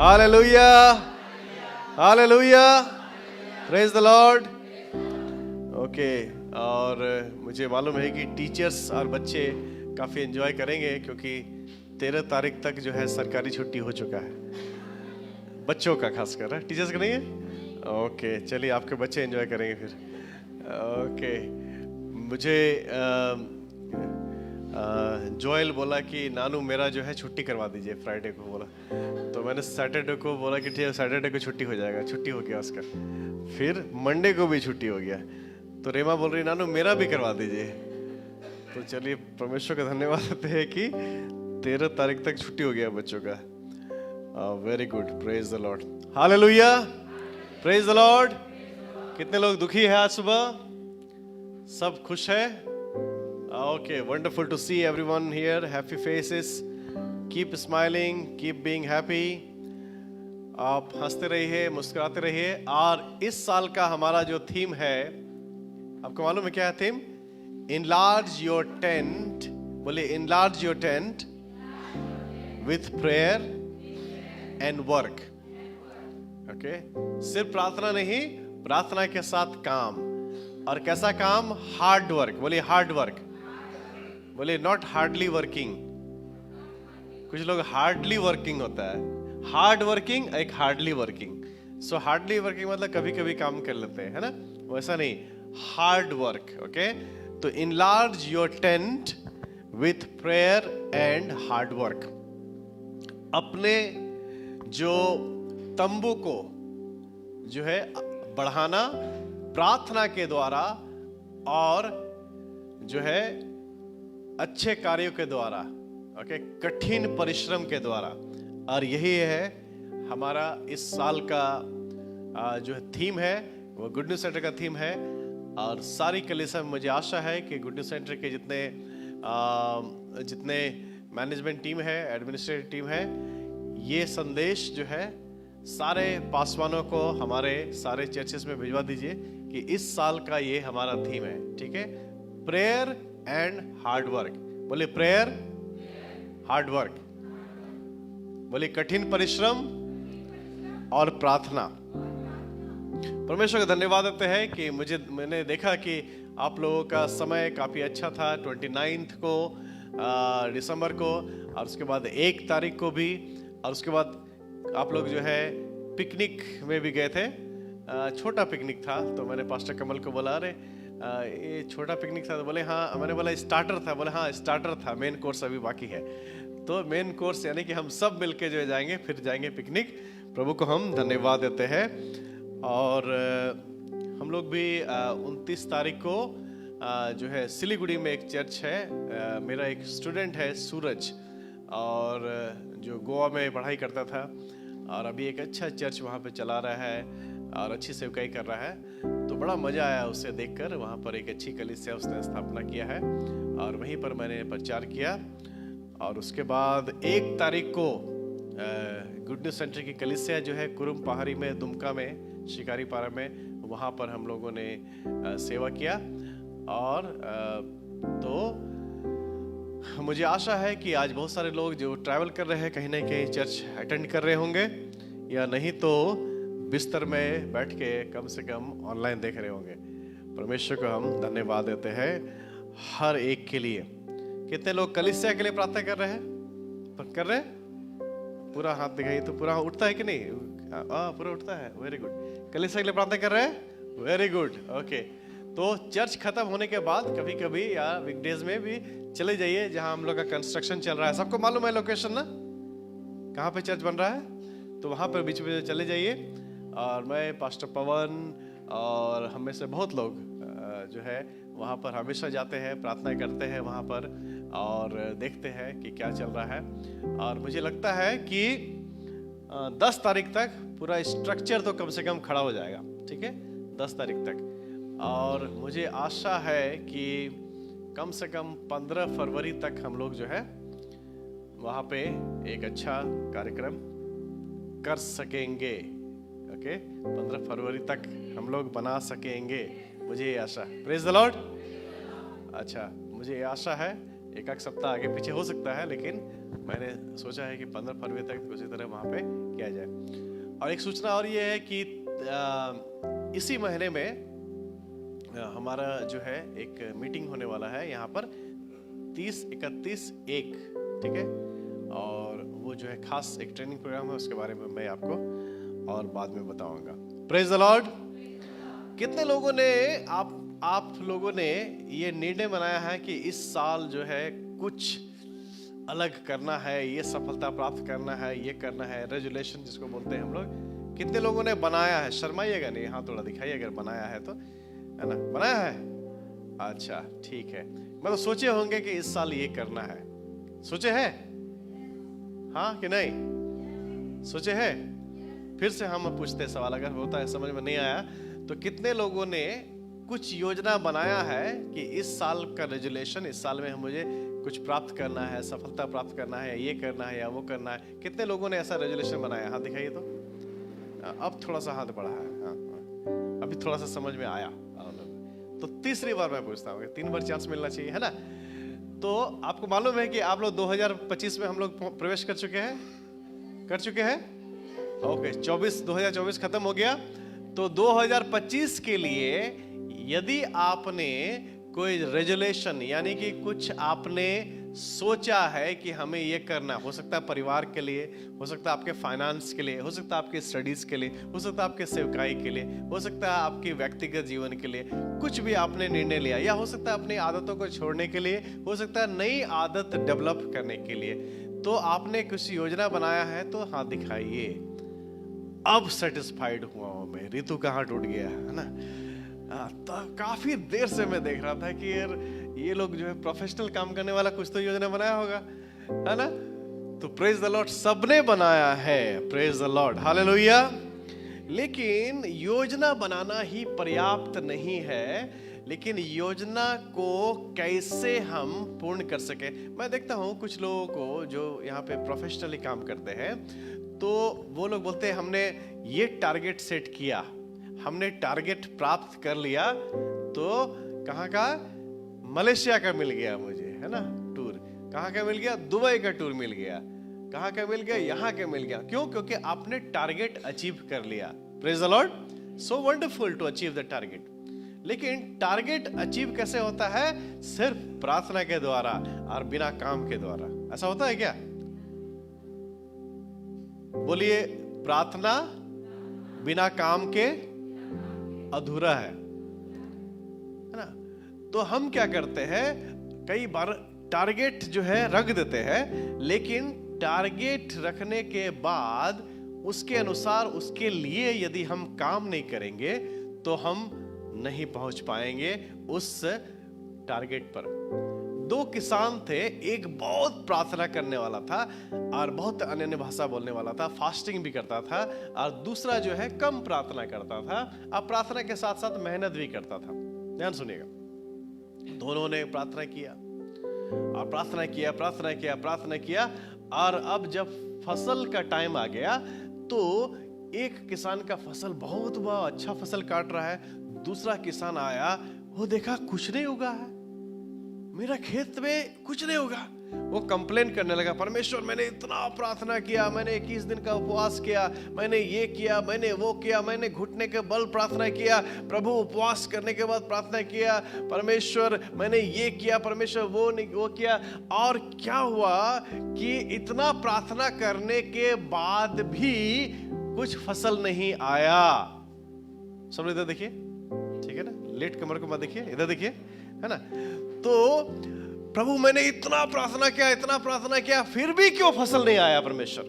Hallelujah, hallelujah, praise the Lord. Okay, और मुझे मालूम है कि टीचर्स और बच्चे काफ़ी एंजॉय करेंगे, क्योंकि 13 तारीख तक जो है सरकारी छुट्टी हो चुका है बच्चों का, खासकर टीचर्स का नहीं है। ओके, चलिए आपके बच्चे एंजॉय करेंगे फिर। ओके, मुझे जोएल बोला कि नानू मेरा जो है छुट्टी करवा दीजिए, फ्राइडे को बोला। तो मैंने सैटरडे को बोला कि ठीक है, सैटरडे को छुट्टी हो जाएगा, छुट्टी हो गया उसका। फिर मंडे को भी छुट्टी हो गया, तो रेमा बोल रही नानू मेरा भी करवा दीजिए। तो चलिए परमेश्वर का धन्यवाद देते हैं कि 13 तारीख तक छुट्टी हो गया बच्चों का। Very good, praise the Lord, hallelujah, praise the Lord. कितने लोग दुखी है आज सुबह? सब खुश है? Okay, wonderful to see everyone here. Happy faces. Keep smiling, keep being happy. आप हंसते रहिए, मुस्कुराते रहिए। और इस साल का हमारा जो थीम है, आपको मालूम है क्या है थीम? Enlarge your tent. बोलिए, enlarge your tent with prayer and work. Okay? सिर्फ प्रार्थना नहीं, प्रार्थना के साथ काम। और कैसा काम? Hard work. बोलिए हार्ड वर्क। बोले नॉट हार्डली वर्किंग। कुछ लोग हार्डली वर्किंग होता है, हार्ड वर्किंग, एक हार्डली वर्किंग। सो हार्डली वर्किंग मतलब कभी कभी काम कर लेते हैं, है ना? वैसा नहीं, हार्ड वर्क। ओके, तो enlarge your tent with prayer and hard work. अपने जो तंबू को जो है बढ़ाना प्रार्थना के द्वारा और जो है अच्छे कार्यों के द्वारा, ओके, कठिन परिश्रम के द्वारा। और यही है हमारा इस साल का जो थीम है, वो गुड न्यूज सेंटर का थीम है। और सारी कलीसिया में मुझे आशा है कि गुड न्यूज सेंटर के जितने मैनेजमेंट टीम है, एडमिनिस्ट्रेटिव टीम है, ये संदेश जो है सारे पासवानों को, हमारे सारे चर्चेस में भिजवा दीजिए कि इस साल का ये हमारा थीम है। ठीक है, प्रेयर एंड हार्ड वर्क। बोले प्रेयर, हार्ड वर्क। बोले कठिन परिश्रम और प्रार्थना। परमेश्वर का धन्यवाद देते हैं कि मैंने देखा कि आप लोगों का समय काफी अच्छा था। 29 को दिसंबर को, और उसके बाद 1 तारीख को भी, और उसके बाद आप लोग जो है पिकनिक में भी गए थे। छोटा पिकनिक था, तो मैंने पास्टर कमल को बोला, अरे ये छोटा पिकनिक था? तो बोले हाँ। मैंने बोला स्टार्टर था? बोले हाँ स्टार्टर था, मेन कोर्स अभी बाकी है। तो मेन कोर्स यानी कि हम सब मिलके जो जाएंगे, फिर जाएंगे पिकनिक। प्रभु को हम धन्यवाद देते हैं। और हम लोग भी 29 तारीख को जो है सिलीगुड़ी में एक चर्च है, मेरा एक स्टूडेंट है सूरज, और जो गोवा में पढ़ाई करता था, और अभी एक अच्छा चर्च वहाँ पे चला रहा है और अच्छी सेवकाई कर रहा है। तो बड़ा मज़ा आया उसे देखकर। वहाँ पर एक अच्छी कलीसिया उसने स्थापना किया है, और वहीं पर मैंने प्रचार किया। और उसके बाद 1 तारीख को गुड न्यूज सेंटर की कलीसिया जो है कुरुम पहाड़ी में, दुमका में, शिकारी पारा में, वहाँ पर हम लोगों ने सेवा किया। और तो मुझे आशा है कि आज बहुत सारे लोग जो ट्रैवल कर रहे हैं, कहीं ना कहीं चर्च अटेंड कर रहे होंगे, या नहीं तो बिस्तर में बैठ के कम से कम ऑनलाइन देख रहे होंगे। परमेश्वर को हम धन्यवाद देते हैं हर एक के लिए। कितने लोग कलीसिया के लिए प्रार्थना कर रहे हैं? कर रहे हैं? पूरा हाथ दिखाइए। तो पूरा उठता है कि नहीं? पूरा उठता है। Very good. कलीसिया के लिए प्रार्थना कर रहे हैं? Very good. ओके, तो चर्च खत्म होने के बाद कभी कभी या वीकडेज में भी चले जाइए जहां हम लोग का कंस्ट्रक्शन चल रहा है। सबको मालूम है लोकेशन ना, कहाँ पे चर्च बन रहा है? तो वहां पर बीच में चले जाइए। और मैं, पास्टर पवन और हम में से बहुत लोग जो है वहाँ पर हमेशा जाते हैं, प्रार्थना करते हैं वहाँ पर, और देखते हैं कि क्या चल रहा है। और मुझे लगता है कि 10 तारीख तक पूरा स्ट्रक्चर तो कम से कम खड़ा हो जाएगा। ठीक है, 10 तारीख तक। और मुझे आशा है कि कम से कम 15 फरवरी तक हम लोग जो है वहाँ पे एक अच्छा कार्यक्रम कर सकेंगे। ओके, 15 फरवरी तक हम लोग बना सकेंगे, मुझे ये आशा। Praise the Lord. अच्छा, मुझे ये आशा है, एक सप्ताह आगे पीछे हो सकता है, लेकिन मैंने सोचा है कि 15 फरवरी तक उसी तरह वहाँ पे किया जाए। और एक सूचना और ये है कि इसी महीने में हमारा जो है एक मीटिंग होने वाला है यहाँ पर 30, 31, 1, ठीक है। और वो जो है खास एक ट्रेनिंग प्रोग्राम है, उसके बारे में मैं आपको और बाद में बताऊंगा। Praise the Lord. कितने लोगों ने आप लोगों ने ये निर्णय बनाया है कि इस साल जो है कुछ अलग करना है, ये सफलता प्राप्त करना है, ये करना है, रेजोल्यूशन जिसको बोलते हैं हम लोग। कितने लोगों ने बनाया है? शर्माइएगा नहीं, हाँ थोड़ा दिखाइए अगर बनाया है तो, है ना? बनाया है? अच्छा ठीक है। मतलब सोचे होंगे कि इस साल ये करना है, सोचे है? हाँ कि नहीं सोचे है? फिर से हम पूछते सवाल, अगर होता है समझ में नहीं आया तो कितने लोगों ने कुछ योजना बनाया है कि इस साल का रेजोल्यूशन, इस साल में मुझे कुछ प्राप्त करना है, सफलता प्राप्त करना है, ये करना है या वो करना है? कितने लोगों ने ऐसा रेजोल्यूशन बनाया? हाथ दिखाइए तो। अब थोड़ा सा हाथ बढ़ा है, हाँ, अभी थोड़ा सा समझ में आया। तो तीसरी बार मैं पूछता हूँ, 3 बार चांस मिलना चाहिए, है ना? तो आपको मालूम है कि आप लोग 2025 में हम लोग प्रवेश कर चुके हैं? ओके, 2024 खत्म हो गया। तो 2025 के लिए यदि आपने कोई रेजोल्यूशन यानी कि कुछ आपने सोचा है कि हमें ये करना, हो सकता है परिवार के लिए, हो सकता है आपके फाइनेंस के लिए, हो सकता है आपके स्टडीज के लिए, हो सकता है आपके सेवकाई के लिए, हो सकता है आपके व्यक्तिगत जीवन के लिए, कुछ भी आपने निर्णय लिया, या हो सकता है अपनी आदतों को छोड़ने के लिए, हो सकता है नई आदत डेवलप करने के लिए, तो आपने कुछ योजना बनाया है तो हाथ दिखाइए। अब सेटिस्फाइड हुआ हूं मैं। ऋतु कहाँ टूट गया है ना? तो काफी देर से मैं देख रहा था कि यार ये लोग जो है प्रोफेशनल काम करने वाला कुछ तो योजना बनाया होगा, है ना? तो प्रेज द लॉर्ड, सबने बनाया है। Praise the Lord, hallelujah. लेकिन योजना बनाना ही पर्याप्त नहीं है, लेकिन योजना को कैसे हम पूर्ण कर सके। मैं देखता हूं कुछ लोगों को जो यहाँ पे प्रोफेशनली काम करते हैं, तो वो लोग बोलते हैं हमने ये टारगेट सेट किया, हमने टारगेट प्राप्त कर लिया, तो कहाँ का? मलेशिया का मिल गया मुझे, है ना टूर। कहाँ का मिल गया? दुबई का टूर मिल गया। कहाँ का मिल गया? यहाँ का मिल गया। क्यों? क्योंकि आपने टारगेट अचीव कर लिया। Praise the Lord. So wonderful to achieve the target. लेकिन टारगेट अचीव कैसे होता है? सिर्फ प्रार्थना के द्वारा और बिना काम के द्वारा। ऐसा होता है क्या? बोलिए, प्रार्थना बिना काम के अधूरा है ना? तो हम क्या करते हैं, कई बार टारगेट जो है रख देते हैं, लेकिन टारगेट रखने के बाद उसके अनुसार, उसके लिए यदि हम काम नहीं करेंगे तो हम नहीं पहुंच पाएंगे उस टारगेट पर। 2 किसान थे, एक बहुत प्रार्थना करने वाला था और बहुत अन्य भाषा बोलने वाला था, फास्टिंग भी करता था, और दूसरा जो है कम प्रार्थना करता था और प्रार्थना के साथ साथ मेहनत भी करता था। ध्यान सुनिएगा, दोनों ने प्रार्थना किया और प्रार्थना किया, और अब जब फसल का टाइम आ गया तो एक किसान का फसल बहुत हुआ, अच्छा फसल काट रहा है। दूसरा किसान आया, वो देखा कुछ नहीं उगा है, मेरा खेत में कुछ नहीं होगा। वो कंप्लेन करने लगा, परमेश्वर मैंने इतना प्रार्थना किया, मैंने 21 दिन का उपवास किया, मैंने ये किया, मैंने वो किया, मैंने घुटने के बल प्रार्थना किया, प्रभु उपवास करने के बाद प्रार्थना किया, परमेश्वर मैंने ये किया, परमेश्वर वो किया। और क्या हुआ कि इतना प्रार्थना करने के बाद भी कुछ फसल नहीं आया। सब इधर देखिए, ठीक है ना? लेट कमर को मत देखिए, इधर देखिए, है ना? तो प्रभु मैंने इतना प्रार्थना किया, फिर भी क्यों फसल नहीं आया? परमेश्वर,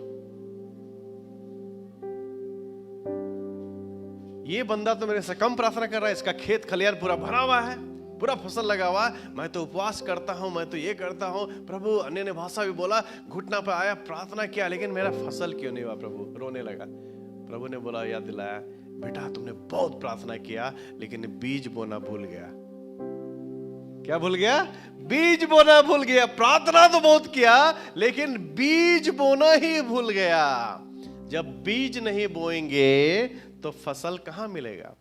ये बंदा तो मेरे से कम प्रार्थना कर रहा है, इसका खेत खलियान पूरा भरा हुआ है, पूरा फसल लगा हुआ है, मैं तो उपवास करता हूं, मैं तो ये करता हूं। प्रभु अन्य ने भाषा भी बोला, घुटना पे आया, प्रार्थना किया, लेकिन मेरा फसल क्यों नहीं हुआ? प्रभु रोने लगा। प्रभु ने बोला, याद दिलाया, बेटा तुमने बहुत प्रार्थना किया, लेकिन बीज बोना भूल गया। क्या भूल गया? बीज बोना भूल गया। प्रार्थना तो बहुत किया, लेकिन बीज बोना ही भूल गया। जब बीज नहीं बोएंगे तो फसल कहां मिलेगा?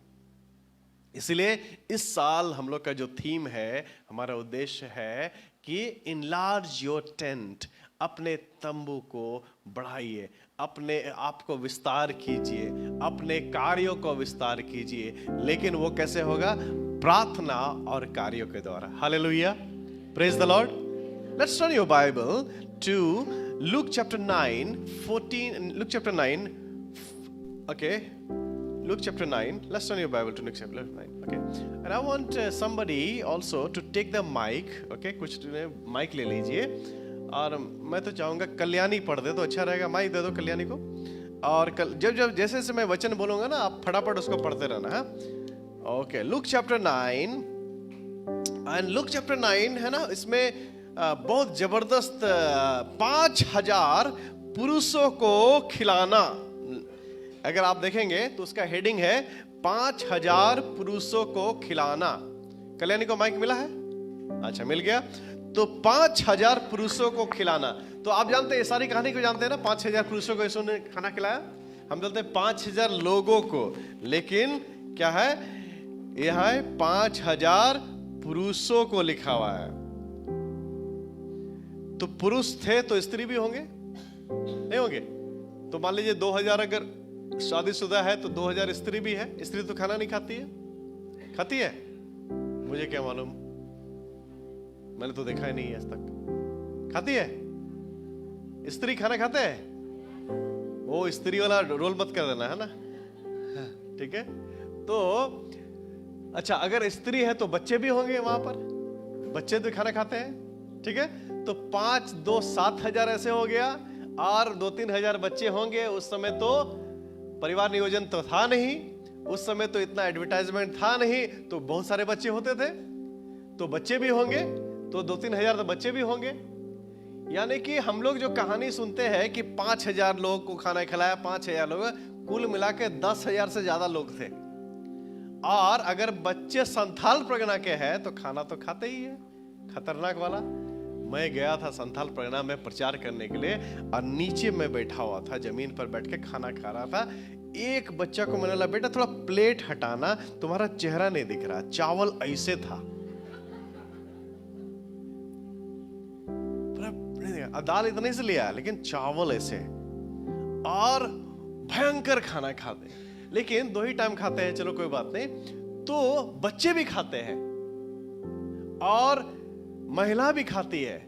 इसलिए इस साल हम लोग का जो थीम है, हमारा उद्देश्य है कि enlarge your tent, अपने तंबू को बढ़ाइए, अपने आप को विस्तार कीजिए, अपने कार्यों को विस्तार कीजिए। लेकिन वो कैसे होगा? प्रार्थना और कार्यों के द्वारा। Hallelujah, praise the Lord. Let's turn your Bible to Luke chapter 9, 14, Luke chapter 9, okay, Luke chapter 9, let's turn your Bible to Luke chapter 9, okay, and I want somebody also to take the mic, okay, कुछ mic ले लीजिए, और मैं तो चाहूँगा कल्याणी पढ़ दे तो अच्छा रहेगा, माइक दे दो कल्याणी को, और जब जैसे जैसे मैं वचन बोलूँगा ना, आप फटाफट उसको पढ़ते रहना है, okay. Luke chapter 9, and Luke chapter 9 है ना, इसमें बहुत जबरदस्त 5,000 पुरुषों को खिलाना। अगर आप देखेंगे तो उसका हेडिंग है 5,000 पुरुषों को खिलाना। कल्याणी को माइक मिला है? अच्छा, मिल गया। तो 5,000 पुरुषों को खिलाना। तो आप जानते हैं, ये सारी कहानी को जानते हैं ना, 5,000 पुरुषों को यीशु ने खाना खिलाया। हम बोलते हैं 5,000 लोगों को, लेकिन क्या है? यह है 5,000 पुरुषों को लिखा हुआ है। तो पुरुष थे तो स्त्री भी होंगे, नहीं होंगे? तो मान लीजिए 2,000 अगर शादीशुदा है तो 2,000 स्त्री भी है। स्त्री तो खाना नहीं खाती है, खाती है? मुझे क्या मालूम, मैंने तो देखा ही नहीं है आज तक। खाती है स्त्री? खाना खाते हैं? वो स्त्री वाला रोल मत कर देना, है ना? ठीक है। तो अच्छा, अगर स्त्री है तो बच्चे भी होंगे वहां पर, बच्चे तो खाना खाते हैं, ठीक है। तो 5, 2, 7,000 ऐसे हो गया, और 2-3 हजार बच्चे होंगे। उस समय तो परिवार नियोजन तो था नहीं, उस समय तो इतना एडवर्टाइजमेंट था नहीं, तो बहुत सारे बच्चे होते थे, तो बच्चे भी होंगे, तो 2-3 हजार तो बच्चे भी होंगे। यानी कि हम लोग जो कहानी सुनते हैं कि 5,000 लोगों को खाना खिलाया, 5,000 लोग, कुल मिला के 10,000 से ज्यादा लोग थे। और अगर बच्चे संथाल परगना के हैं तो खाना तो खाते ही है, खतरनाक वाला। मैं गया था संथाल परगना में प्रचार करने के लिए, और नीचे मैं बैठा हुआ था, जमीन पर बैठ के खाना खा रहा था। एक बच्चा को मैंने बोला, बेटा थोड़ा प्लेट हटाना, तुम्हारा चेहरा नहीं दिख रहा। चावल ऐसे था, दाल इतने से लिया, लेकिन चावल ऐसे, और भयंकर खाना खाते। लेकिन 2 ही टाइम खाते हैं, चलो कोई बात नहीं। तो बच्चे भी खाते हैं और महिला भी खाती है।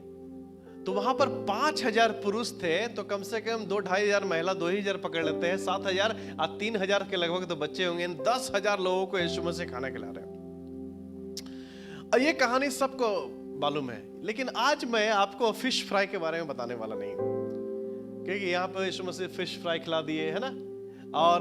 तो वहां पर 5,000 पुरुष थे, तो कम से कम 2-2.5 हजार महिला, 2,000 पकड़ लेते हैं, 7,000 और 3,000 के लगभग तो बच्चे होंगे। 10,000 लोगों को यीशु मसीह खाना खिला रहे हैं। और ये कहानी सबको मालूम है, लेकिन आज मैं आपको फिश फ्राई के बारे में बताने वाला नहीं हूं, क्योंकि यहाँ पर यीशु मसीह फिश फ्राई खिला दिए, है ना, और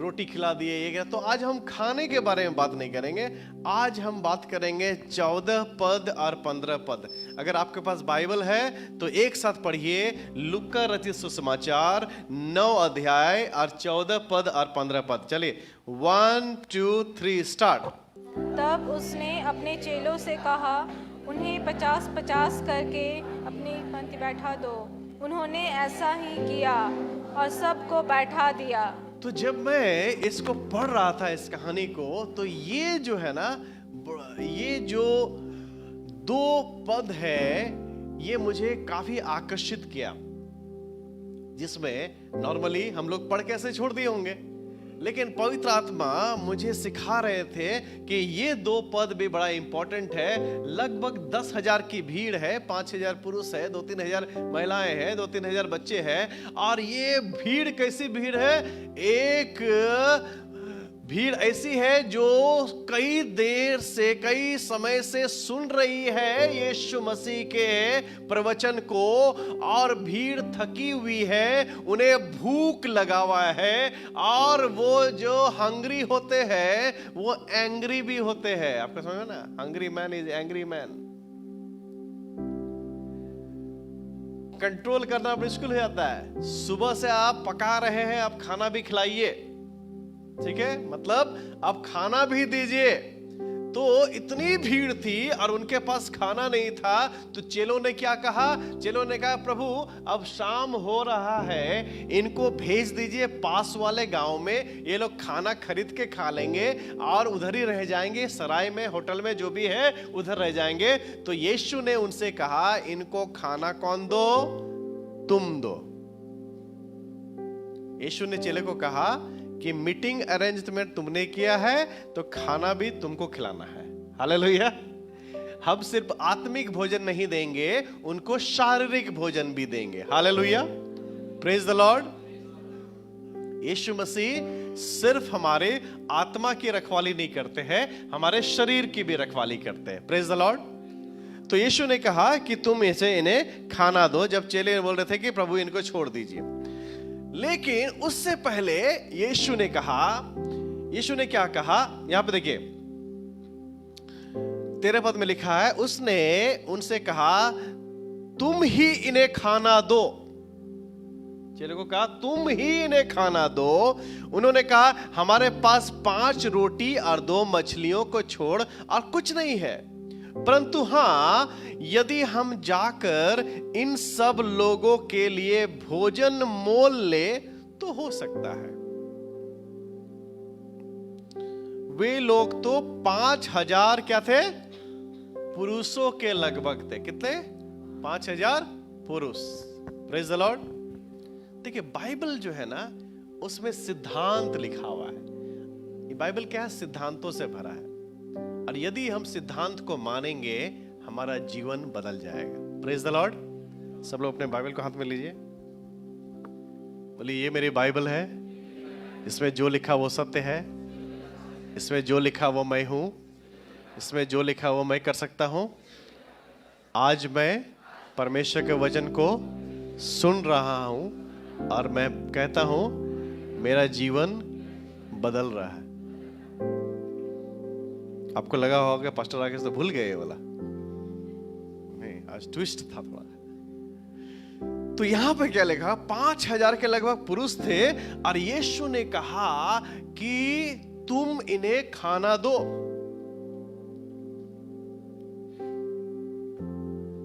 रोटी खिला दिए, ये क्या। तो आज हम खाने के बारे में बात नहीं करेंगे, आज हम बात करेंगे 14 पद और 15 पद। अगर आपके पास बाइबल है तो एक साथ पढ़िए लूका रचित सुसमाचार 9 अध्याय और 14 पद और 15 पद। चलिए 1, 2, 3 स्टार्ट। तब उसने अपने चेलों से कहा, उन्हें 50-50 करके अपनी पंक्ति बैठा दो। उन्होंने ऐसा ही किया और सबको बैठा दिया। तो जब मैं इसको पढ़ रहा था, इस कहानी को, तो ये जो है ना, ये जो 2 पद है, ये मुझे काफी आकर्षित किया, जिसमें नॉर्मली हम लोग पढ़ के ऐसे छोड़ दिए होंगे, लेकिन पवित्र आत्मा मुझे सिखा रहे थे कि ये 2 पद भी बड़ा इंपॉर्टेंट है। लगभग 10,000 की भीड़ है, 5,000 पुरुष है, 2-3 हजार महिलाएं हैं, 2-3 हजार बच्चे हैं। और ये भीड़ कैसी भीड़ है? एक भीड़ ऐसी है जो कई देर से, कई समय से सुन रही है यीशु मसीह के प्रवचन को, और भीड़ थकी हुई है, उन्हें भूख लगा हुआ है, और वो जो हंग्री होते हैं वो एंग्री भी होते हैं। आपको समझ में ना, hungry man is angry man. Control करना मुश्किल हो जाता है। सुबह से आप पका रहे हैं, आप खाना भी खिलाइए, ठीक है, मतलब आप खाना भी दीजिए। तो इतनी भीड़ थी और उनके पास खाना नहीं था, तो चेलों ने क्या कहा? चेलों ने कहा, प्रभु अब शाम हो रहा है, इनको भेज दीजिए पास वाले गांव में, ये लोग खाना खरीद के खा लेंगे और उधर ही रह जाएंगे, सराय में, होटल में जो भी है उधर रह जाएंगे। तो यीशु ने उनसे कहा, इनको खाना कौन दो? तुम दो। यीशु ने चेले को कहा कि मीटिंग अरेंजमेंट तुमने किया है तो खाना भी तुमको खिलाना है। हालेलुया। हम सिर्फ आत्मिक भोजन नहीं देंगे, उनको शारीरिक भोजन भी देंगे। Hallelujah, praise the Lord. यीशु मसीह सिर्फ हमारे आत्मा की रखवाली नहीं करते हैं, हमारे शरीर की भी रखवाली करते हैं। Praise the Lord. तो यीशु ने कहा कि तुम इसे इन्हें खाना दो, जब चेले बोल रहे थे कि प्रभु इनको छोड़ दीजिए। लेकिन उससे पहले यीशु ने कहा, यीशु ने क्या कहा? यहां पे देखिए 13 पद में लिखा है, उसने उनसे कहा तुम ही इन्हें खाना दो। चेले को कहा तुम ही इन्हें खाना दो। उन्होंने कहा हमारे पास 5 रोटी और 2 मछलियों को छोड़ और कुछ नहीं है, परंतु हां, यदि हम जाकर इन सब लोगों के लिए भोजन मोल ले तो हो सकता है। वे लोग तो 5000 क्या थे? पुरुषों के लगभग थे। कितने? 5000 पुरुष। Praise the Lord. देखिए बाइबल जो है ना, उसमें सिद्धांत लिखा हुआ है। ये बाइबल क्या है? सिद्धांतों से भरा है, और यदि हम सिद्धांत को मानेंगे हमारा जीवन बदल जाएगा। Praise the Lord. सब लोग अपने बाइबल को हाथ में लीजिए, बोलिए ये मेरी बाइबल है, इसमें जो लिखा वो सत्य है, इसमें जो लिखा वो मैं हूं, इसमें जो लिखा वो मैं कर सकता हूं। आज मैं परमेश्वर के वचन को सुन रहा हूं और मैं कहता हूं मेरा जीवन बदल रहा है। आपको लगा होगा पास्टर आगे से भूल गए वाला, नहीं, आज ट्विस्ट था थोड़ा। तो यहां पे क्या लिखा? 5000 के लगभग पुरुष थे और यीशु ने कहा कि तुम इन्हें खाना दो।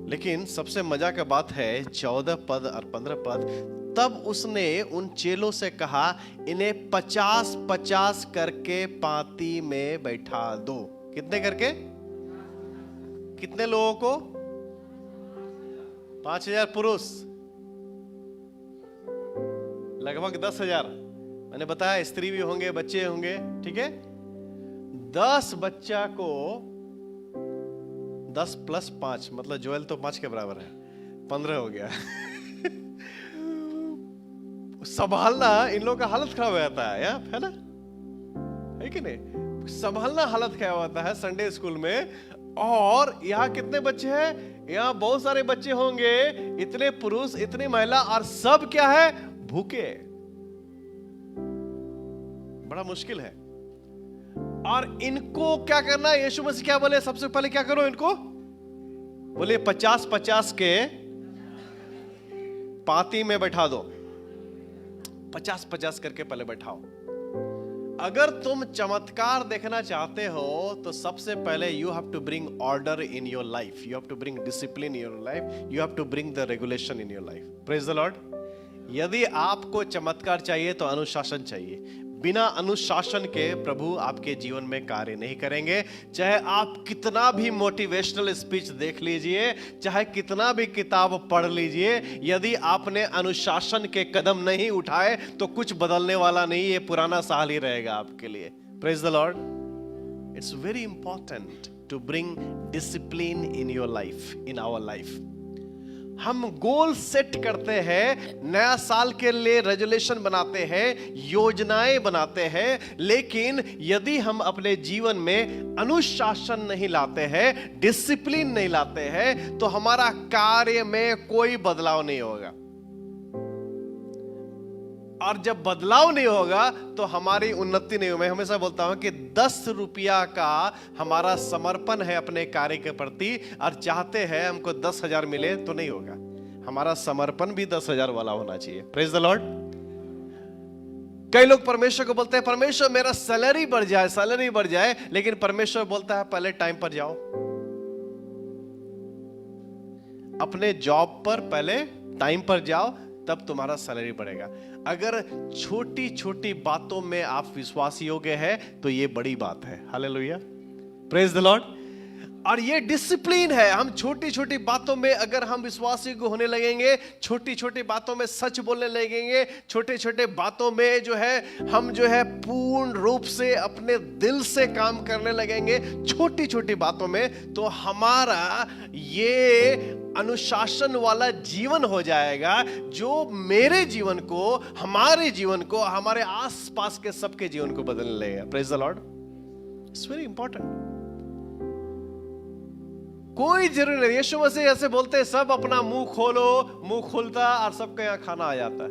लेकिन सबसे मजा का बात है 14 पद और 15 पद, तब उसने उन चेलों से कहा इन्हें 50-50 करके पांति में बैठा दो। कितने करके? कितने लोगों को? 5000 पुरुष, लगभग 10,000। मैंने बताया स्त्री भी होंगे, बच्चे होंगे, ठीक है। 10 बच्चा को 10 + 5 मतलब जोएल तो 5 के बराबर है, 15 हो गया। संभालना इन लोगों का हालत खराब हो जाता है यार, है ना, है कि नहीं? संभालना हालत खराब होता है संडे स्कूल में। और यहाँ कितने बच्चे हैं? यहाँ बहुत सारे बच्चे होंगे, इतने पुरुष, इतनी महिला, और सब क्या है? भूखे। बड़ा मुश्किल है। और इनको क्या करना है? यीशु मसीह क्या बोले? सबसे पहले क्या करो इनको? बोले 50-50 के पाती में बैठा दो। 50-50 करके पहले बैठाओ। अगर तुम चमत्कार देखना चाहते हो तो सबसे पहले you have to bring order in your life, you have to bring discipline in your life, you have to bring the regulation in your life. Praise the Lord. यदि आपको चमत्कार चाहिए तो अनुशासन चाहिए। बिना अनुशासन के प्रभु आपके जीवन में कार्य नहीं करेंगे। चाहे आप कितना भी मोटिवेशनल स्पीच देख लीजिए, चाहे कितना भी किताब पढ़ लीजिए, यदि आपने अनुशासन के कदम नहीं उठाए तो कुछ बदलने वाला नहीं, ये पुराना साल ही रहेगा आपके लिए। Praise the Lord. It's very important to bring discipline in your life, in our life. हम गोल सेट करते हैं, नया साल के लिए रेजोल्यूशन बनाते हैं, योजनाएं बनाते हैं, लेकिन यदि हम अपने जीवन में अनुशासन नहीं लाते हैं, डिसिप्लिन नहीं लाते हैं, तो हमारा कार्य में कोई बदलाव नहीं होगा। और जब बदलाव नहीं होगा तो हमारी उन्नति नहीं होगी। मैं हमेशा बोलता हूं कि 10 रुपया का हमारा समर्पण है अपने कार्य के प्रति, और चाहते हैं हमको 10,000 मिले तो नहीं होगा। हमारा समर्पण भी 10,000 वाला होना चाहिए। Praise the Lord. कई लोग परमेश्वर को बोलते हैं परमेश्वर मेरा सैलरी बढ़ जाए, सैलरी बढ़ जाए, लेकिन परमेश्वर बोलता है पहले टाइम पर जाओ, अपने जॉब पर पहले टाइम पर जाओ, तब तुम्हारा सैलरी बढ़ेगा। अगर छोटी छोटी बातों में आप विश्वास योग्य है तो ये बड़ी बात है। Hallelujah, praise the Lord. और ये डिसिप्लिन है। हम छोटी छोटी बातों में अगर हम विश्वासी को होने लगेंगे, छोटी छोटी बातों में सच बोलने लगेंगे, छोटे छोटे बातों में जो है हम जो है पूर्ण रूप से अपने दिल से काम करने लगेंगे छोटी छोटी बातों में, तो हमारा ये अनुशासन वाला जीवन हो जाएगा जो मेरे जीवन को, हमारे जीवन को, हमारे आसपास के सबके जीवन को बदलने लगेगा। Praise the Lord. It's very important. कोई जरूरी नहीं, यीशु मसीह ऐसे बोलते हैं सब अपना मुंह खोलो, मुंह खुलता और सबके यहाँ खाना आ जाता।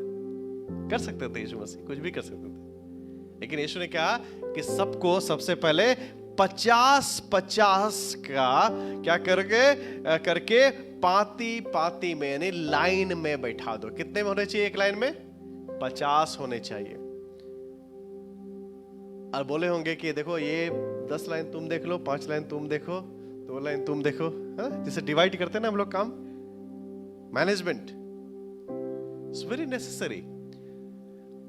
कर सकते थे यीशु मसीह, कुछ भी कर सकते थे, लेकिन यीशु ने कहा कि सबको सबसे पहले 50-50 का क्या करके पाती पाती में यानी लाइन में बैठा दो। कितने में होने चाहिए एक लाइन में? 50 होने चाहिए। और बोले होंगे कि देखो ये 10 लाइन तुम देख लो, 5 लाइन तुम देखो, 2 लाइन तुम देखो, जिसे डिवाइड करते हैं ना हम लोग काम। Management it's very necessary.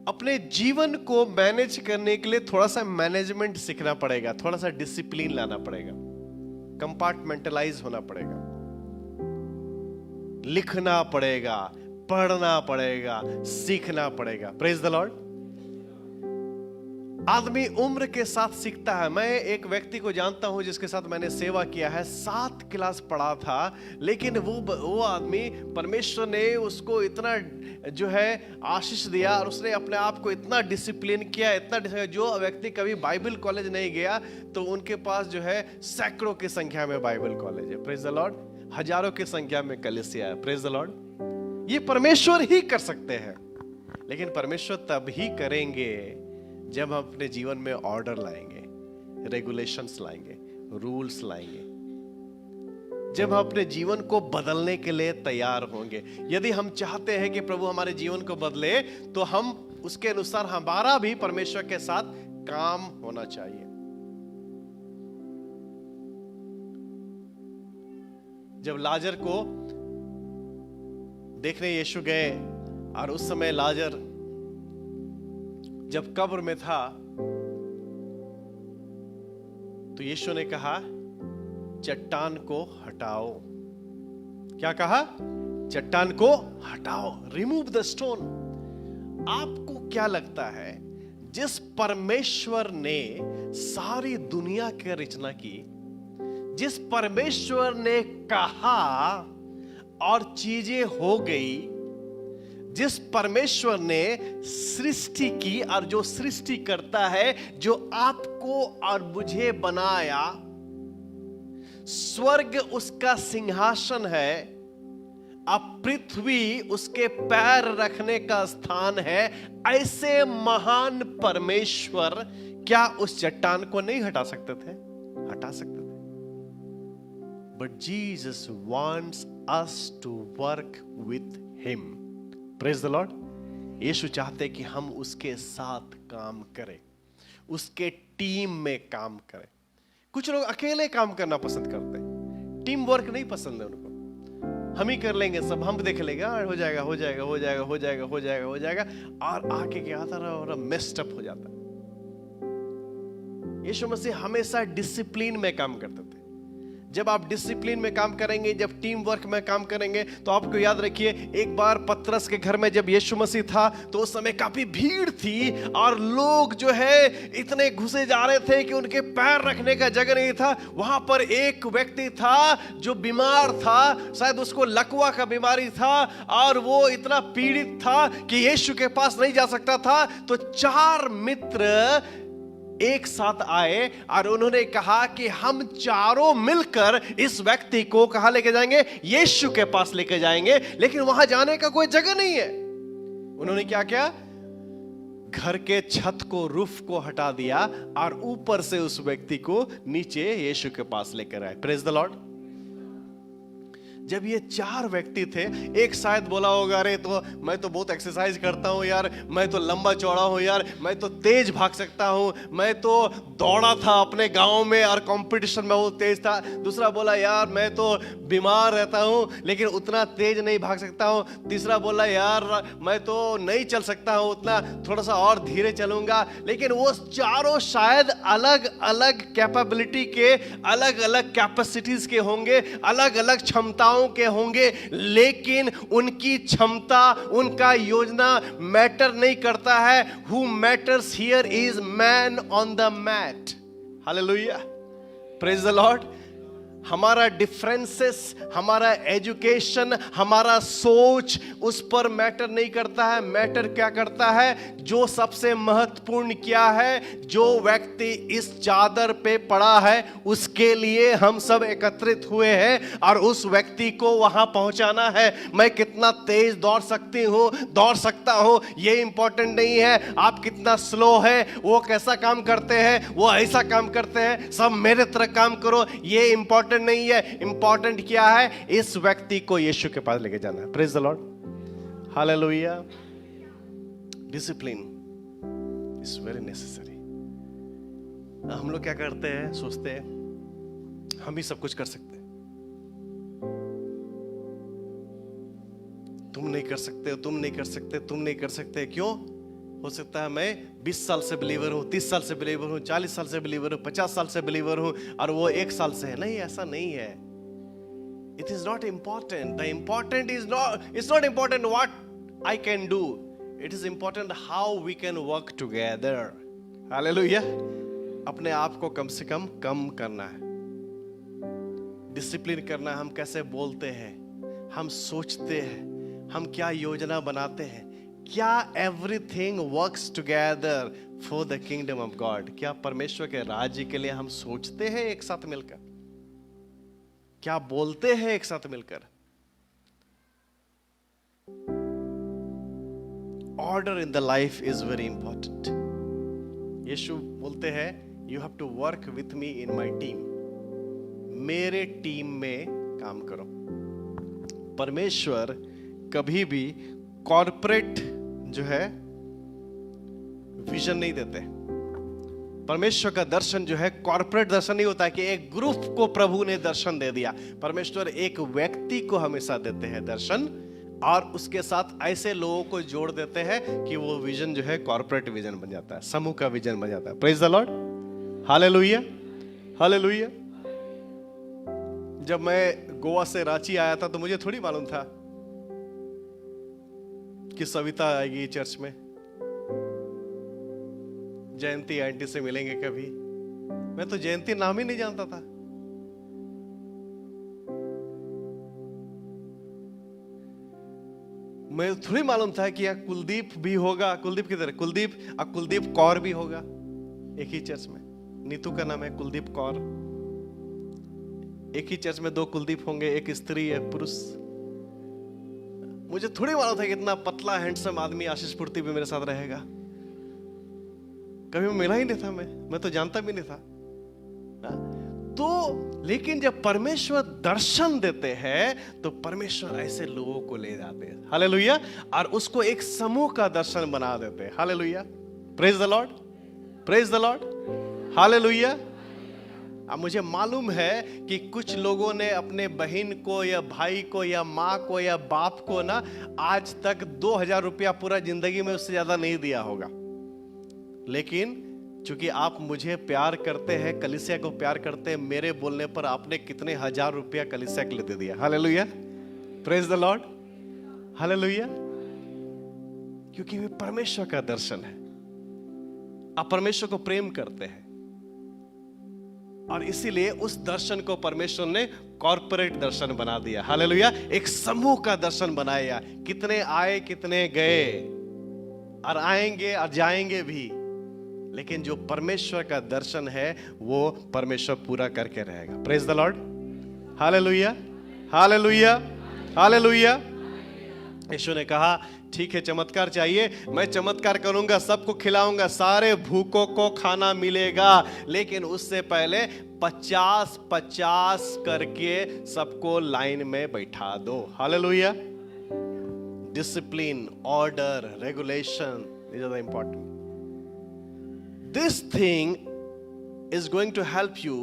अपने जीवन को मैनेज करने के लिए थोड़ा सा मैनेजमेंट सीखना पड़ेगा, थोड़ा सा डिसिप्लिन लाना पड़ेगा, कंपार्टमेंटलाइज होना पड़ेगा, लिखना पड़ेगा, पढ़ना पड़ेगा, सीखना पड़ेगा। Praise the Lord. आदमी उम्र के साथ सीखता है। मैं एक व्यक्ति को जानता हूं जिसके साथ मैंने सेवा किया है, 7 क्लास पढ़ा था, लेकिन वो आदमी, परमेश्वर ने उसको इतना जो है आशीष दिया और उसने अपने आप को इतना डिसिप्लिन किया, जो व्यक्ति कभी बाइबल कॉलेज नहीं गया तो उनके पास जो है सैकड़ों की संख्या में बाइबल कॉलेज है। Praise the Lord. हजारों की संख्या में कलीसिया है। Praise the Lord. ये परमेश्वर ही कर सकते हैं, लेकिन परमेश्वर तब ही करेंगे जब हम अपने जीवन में ऑर्डर लाएंगे, रेगुलेशंस लाएंगे, रूल्स लाएंगे, जब हम अपने जीवन को बदलने के लिए तैयार होंगे। यदि हम चाहते हैं कि प्रभु हमारे जीवन को बदले, तो हम उसके अनुसार हमारा भी परमेश्वर के साथ काम होना चाहिए। जब लाजर को देखने यीशु गए और उस समय लाजर जब कब्र में था, तो यीशु ने कहा चट्टान को हटाओ। क्या कहा? चट्टान को हटाओ, रिमूव द स्टोन। आपको क्या लगता है, जिस परमेश्वर ने सारी दुनिया की रचना की, जिस परमेश्वर ने कहा और चीजें हो गई, जिस परमेश्वर ने सृष्टि की और जो सृष्टि करता है, जो आपको और मुझे बनाया, स्वर्ग उसका सिंहासन है, अब पृथ्वी उसके पैर रखने का स्थान है, ऐसे महान परमेश्वर क्या उस चट्टान को नहीं हटा सकते थे? हटा सकते थे। But Jesus wants us to work with him. Praise the Lord. यीशु चाहते कि हम उसके साथ काम करें, उसके टीम में काम करें। कुछ लोग अकेले काम करना पसंद करते हैं, टीम वर्क नहीं पसंद है उनको। हम ही कर लेंगे सब, हम देख लेंगे, हो जाएगा हो जाएगा हो जाएगा हो जाएगा हो जाएगा हो जाएगा, और आके क्या आता रहा, मेस्ड अप हो जाता है। यीशु मसीह हमेशा डिसिप्लिन में काम करते थे। जब आप डिसिप्लिन में काम करेंगे, जब टीम वर्क में काम करेंगे, तो आपको याद रखिए, एक बार पतरस के घर में जब यीशु मसीह था तो उस समय काफी भीड़ थी और लोग जो है इतने घुसे जा रहे थे कि उनके पैर रखने का जगह नहीं था। वहां पर एक व्यक्ति था जो बीमार था, शायद उसको लकवा का बीमारी था, और वो इतना पीड़ित था कि यीशु के पास नहीं जा सकता था। तो 4 मित्र एक साथ आए और उन्होंने कहा कि हम चारों मिलकर इस व्यक्ति को कहां लेके जाएंगे? यीशु के पास लेके जाएंगे, लेकिन वहां जाने का कोई जगह नहीं है। उन्होंने क्या किया? घर के छत को, रूफ को हटा दिया और ऊपर से उस व्यक्ति को नीचे यीशु के पास लेकर आए। Praise the Lord. जब ये 4 व्यक्ति थे, एक शायद बोला होगा अरे तो मैं तो बहुत एक्सरसाइज करता हूँ यार, मैं तो लंबा चौड़ा हूँ यार, मैं तो तेज भाग सकता हूँ, मैं तो दौड़ा था अपने गांव में और कंपटीशन में बहुत तेज था। दूसरा बोला यार मैं तो बीमार रहता हूँ लेकिन उतना तेज नहीं भाग सकता हूँ। तीसरा बोला यार मैं तो नहीं चल सकता हूँ उतना, थोड़ा सा और धीरे चलूंगा। लेकिन वो चारों शायद अलग अलग कैपेबिलिटी के, अलग अलग कैपेसिटीज के होंगे, अलग अलग क्षमताओं के होंगे, लेकिन उनकी क्षमता, उनका योजना मैटर नहीं करता है। Who matters here is man on the mat. Hallelujah, praise the Lord. हमारा डिफरेंसेस, हमारा एजुकेशन, हमारा सोच उस पर मैटर नहीं करता है। मैटर क्या करता है? जो सबसे महत्वपूर्ण क्या है? जो व्यक्ति इस चादर पे पड़ा है उसके लिए हम सब एकत्रित हुए हैं और उस व्यक्ति को वहां पहुंचाना है। मैं कितना तेज दौड़ सकता हूं ये इंपॉर्टेंट नहीं है। आप कितना स्लो है, वो कैसा काम करते हैं, वो ऐसा काम करते हैं, सब मेरे तरह काम करो, ये इंपॉर्टेंट नहीं है। इंपॉर्टेंट क्या है? इस व्यक्ति को यीशु के पास लेके जाना है। Praise the Lord, hallelujah. Discipline is very necessary. हम लोग क्या करते हैं, सोचते हैं हम ही सब कुछ कर सकते हैं। तुम नहीं कर सकते, तुम नहीं कर सकते, तुम नहीं कर सकते। क्यों? हो सकता है मैं 20 साल से बिलीवर हूं, 30 साल से बिलीवर हूं, 40 साल से बिलीवर हूं, 50 साल से बिलीवर हूं और वो 1 साल से है। नहीं, ऐसा नहीं है। It is not important. The important is not, it's not important what I can do, it is important how we can work together. Hallelujah. अपने आप को कम से कम करना है, डिसिप्लिन करना है। हम कैसे बोलते हैं, हम सोचते हैं, हम क्या योजना बनाते हैं, क्या everything works together for the kingdom of God. क्या परमेश्वर के राज्य के लिए हम सोचते हैं एक साथ मिलकर? क्या बोलते हैं एक साथ मिलकर? Order in the life is very important. यीशु बोलते हैं you have to work with me in my team. मेरे टीम में काम करो। परमेश्वर कभी भी कॉर्पोरेट जो है विजन नहीं देते। परमेश्वर का दर्शन जो है कॉर्पोरेट दर्शन नहीं होता है कि एक ग्रुप को प्रभु ने दर्शन दे दिया। परमेश्वर एक व्यक्ति को हमेशा देते हैं दर्शन और उसके साथ ऐसे लोगों को जोड़ देते हैं कि वो विजन जो है कॉर्पोरेट विजन बन जाता है, समूह का विजन बन जाता है। Praise the Lord, hallelujah, hallelujah. जब मैं गोवा से रांची आया था तो मुझे थोड़ी मालूम था कि सविता आएगी चर्च में, जयंती आंटी से मिलेंगे कभी। मैं तो जयंती नाम ही नहीं जानता था। मैं थोड़ी मालूम था कि यहाँ कुलदीप भी होगा, कुलदीप किधर है, कुलदीप और कुलदीप कौर भी होगा एक ही चर्च में। नीतू का नाम है कुलदीप कौर। एक ही चर्च में 2 कुलदीप होंगे, एक स्त्री है पुरुष। मुझे थोड़ी मालूम था कि इतना पतला हैंडसम आदमी आशीष पूर्ति भी मेरे साथ रहेगा। कभी मिला ही नहीं था, मैं तो जानता भी नहीं था। तो लेकिन जब परमेश्वर दर्शन देते हैं तो परमेश्वर ऐसे लोगों को ले जाते हैं, हालेलुया, और उसको एक समूह का दर्शन बना देते हैं। Hallelujah, praise the Lord, praise the Lord, hallelujah. अब मुझे मालूम है कि कुछ लोगों ने अपने बहन को या भाई को या माँ को या बाप को ना आज तक 2000 रुपया पूरा जिंदगी में उससे ज्यादा नहीं दिया होगा। लेकिन चूंकि आप मुझे प्यार करते हैं, कलीसिया को प्यार करते हैं, मेरे बोलने पर आपने कितने हजार रुपया कलीसिया के लिए दे दिया। Hallelujah, praise the Lord, hallelujah. क्योंकि वे परमेश्वर का दर्शन है। आप परमेश्वर को प्रेम करते हैं और इसीलिए उस दर्शन को परमेश्वर ने कॉर्पोरेट दर्शन बना दिया। हालेलुया, एक समूह का दर्शन बनाया। कितने आए कितने गए और आएंगे और जाएंगे भी, लेकिन जो परमेश्वर का दर्शन है वो परमेश्वर पूरा करके रहेगा। Praise the Lord, hallelujah, hallelujah, hallelujah. यीशु ने कहा ठीक है चमत्कार चाहिए, मैं चमत्कार करूंगा, सबको खिलाऊंगा, सारे भूखों को खाना मिलेगा, लेकिन उससे पहले 50-50 करके सबको लाइन में बैठा दो। Hallelujah. Discipline, order, regulation, these are the important. This thing is going to help you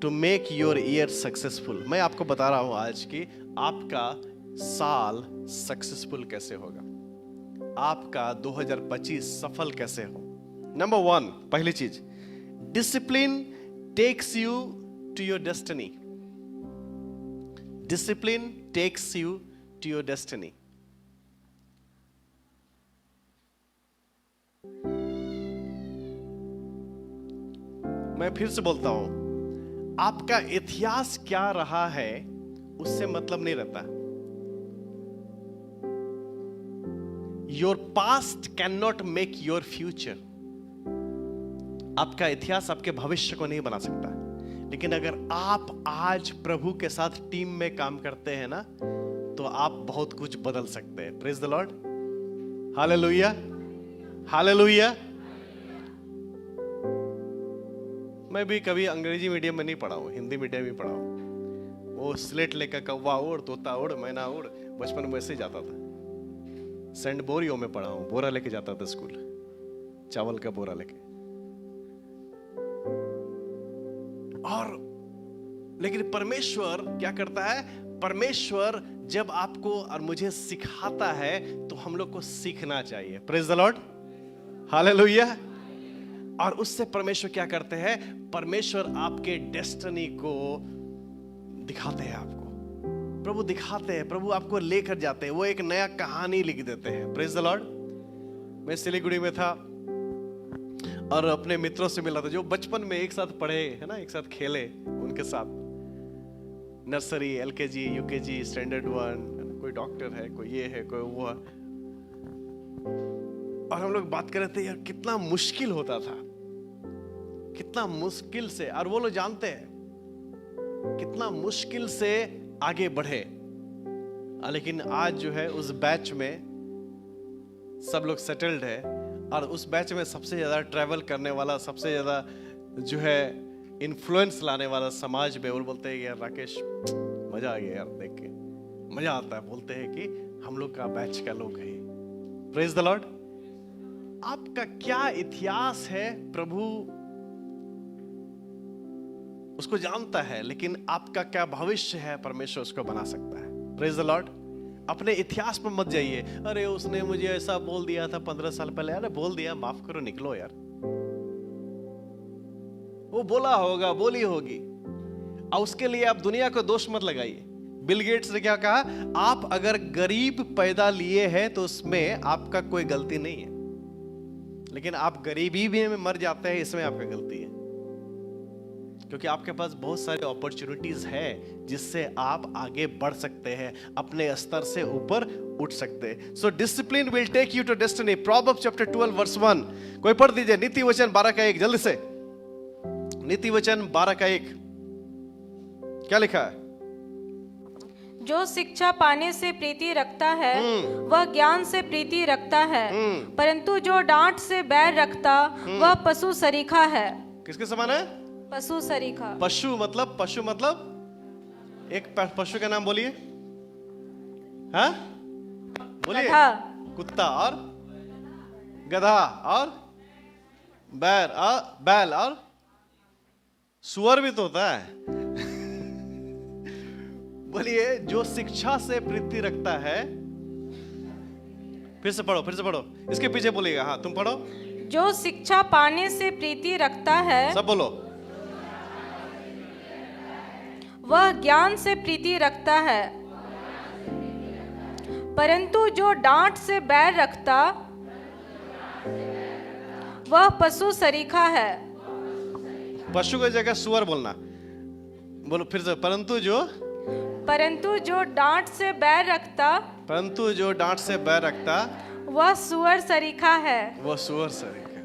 to make your year successful. मैं आपको बता रहा हूं आज कि आपका साल सक्सेसफुल कैसे होगा, आपका 2025 सफल कैसे हो। नंबर 1, पहली चीज, discipline takes you to your destiny. Discipline takes you to your destiny. मैं फिर से बोलता हूं, आपका इतिहास क्या रहा है उससे मतलब नहीं रहता। Your past can not make your future. आपका इतिहास आपके भविष्य को नहीं बना सकता, लेकिन अगर आप आज प्रभु के साथ टीम में काम करते हैं ना, तो आप बहुत कुछ बदल सकते हैं। Praise the Lord. Hallelujah, hallelujah. मैं भी कभी अंग्रेजी मीडियम में नहीं पढ़ा हूं, हिंदी मीडियम में पढ़ा हूं। वो स्लेट लेकर कौवा उड़, तोता उड़, मैना उड़, बचपन में ऐसे ही जाता था। सेंट बोरियो में पढ़ा हूं, बोरा लेके जाता था स्कूल, चावल का बोरा लेके। और लेकिन परमेश्वर क्या करता है, परमेश्वर जब आपको और मुझे सिखाता है तो हम लोग को सीखना चाहिए। Praise the Lord, hallelujah. और उससे परमेश्वर क्या करते हैं, परमेश्वर आपके डेस्टिनी को दिखाते हैं। आपको प्रभु दिखाते हैं, प्रभु आपको लेकर जाते हैं, वो एक नया कहानी लिख देते हैं। Praise the Lord. मैं सिलीगुड़ी में था और अपने मित्रों से मिला था जो बचपन में एक साथ पढ़े है ना, एक साथ खेले, उनके साथ नर्सरी, एलकेजी, यूकेजी, स्टैंडर्ड 1, कोई डॉक्टर है, कोई ये है, कोई वो है। और हम लोग बात कर रहे थे, यार कितना मुश्किल होता था, कितना मुश्किल से, और वो लोग जानते हैं कितना मुश्किल से आगे बढ़े। लेकिन आज जो है उस बैच में सब लोग सेटल्ड है, और उस बैच में सबसे ज्यादा ट्रैवल करने वाला, सबसे ज्यादा जो है इन्फ्लुएंस लाने वाला समाज में, वो बोलते हैं यार राकेश मजा आ गया यार, देख के मजा आता है। बोलते हैं कि हम लोग का बैच का लोग है। Praise the Lord. आपका क्या इतिहास है प्रभु उसको जानता है, लेकिन आपका क्या भविष्य है परमेश्वर उसको बना सकता है। Praise the Lord. अपने इतिहास पर मत जाइए, अरे उसने मुझे ऐसा बोल दिया था 15 साल पहले। अरे बोल दिया, माफ करो, निकलो यार। वो बोला होगा, बोली होगी, और उसके लिए आप दुनिया को दोष मत लगाइए। बिल गेट्स ने क्या कहा, आप अगर गरीब पैदा लिए हैं तो उसमें आपका कोई गलती नहीं है, लेकिन आप गरीबी में मर जाते हैं, इसमें आपका गलती है। क्योंकि आपके पास बहुत सारे अपॉर्चुनिटीज है जिससे आप आगे बढ़ सकते हैं, अपने स्तर से ऊपर उठ सकते हैं। So discipline will take you to destiny. Proverbs chapter 12 verse 1 कोई पढ़ दीजिए। नीति वचन 12 का 1, जल्दी से। नीति वचन 12 का 1 क्या लिखा है? जो शिक्षा पाने से प्रीति रखता है वह ज्ञान से प्रीति रखता है, परंतु जो डांट से बैर रखता वह पशु सरीखा है। किसके समान है? पशु सरीखा। पशु मतलब एक पशु का नाम बोलिए। हाँ बोलिए। गधा, कुत्ता और गधा और बैल और सुअर भी तो होता है। बोलिए, जो शिक्षा से प्रीति रखता है। फिर से पढ़ो, इसके पीछे बोलिएगा। हाँ तुम पढ़ो। जो शिक्षा पाने से प्रीति रखता है, सब बोलो। वह ज्ञान से प्रीति रखता है, परंतु जो डांट से बैर रखता वह पशु सरीखा है। पशु की जगह सुअर बोलना। बोलो फिर से। परंतु जो डांट से बैर रखता वह सुअर सरीखा है। वह सुअर सरीखा।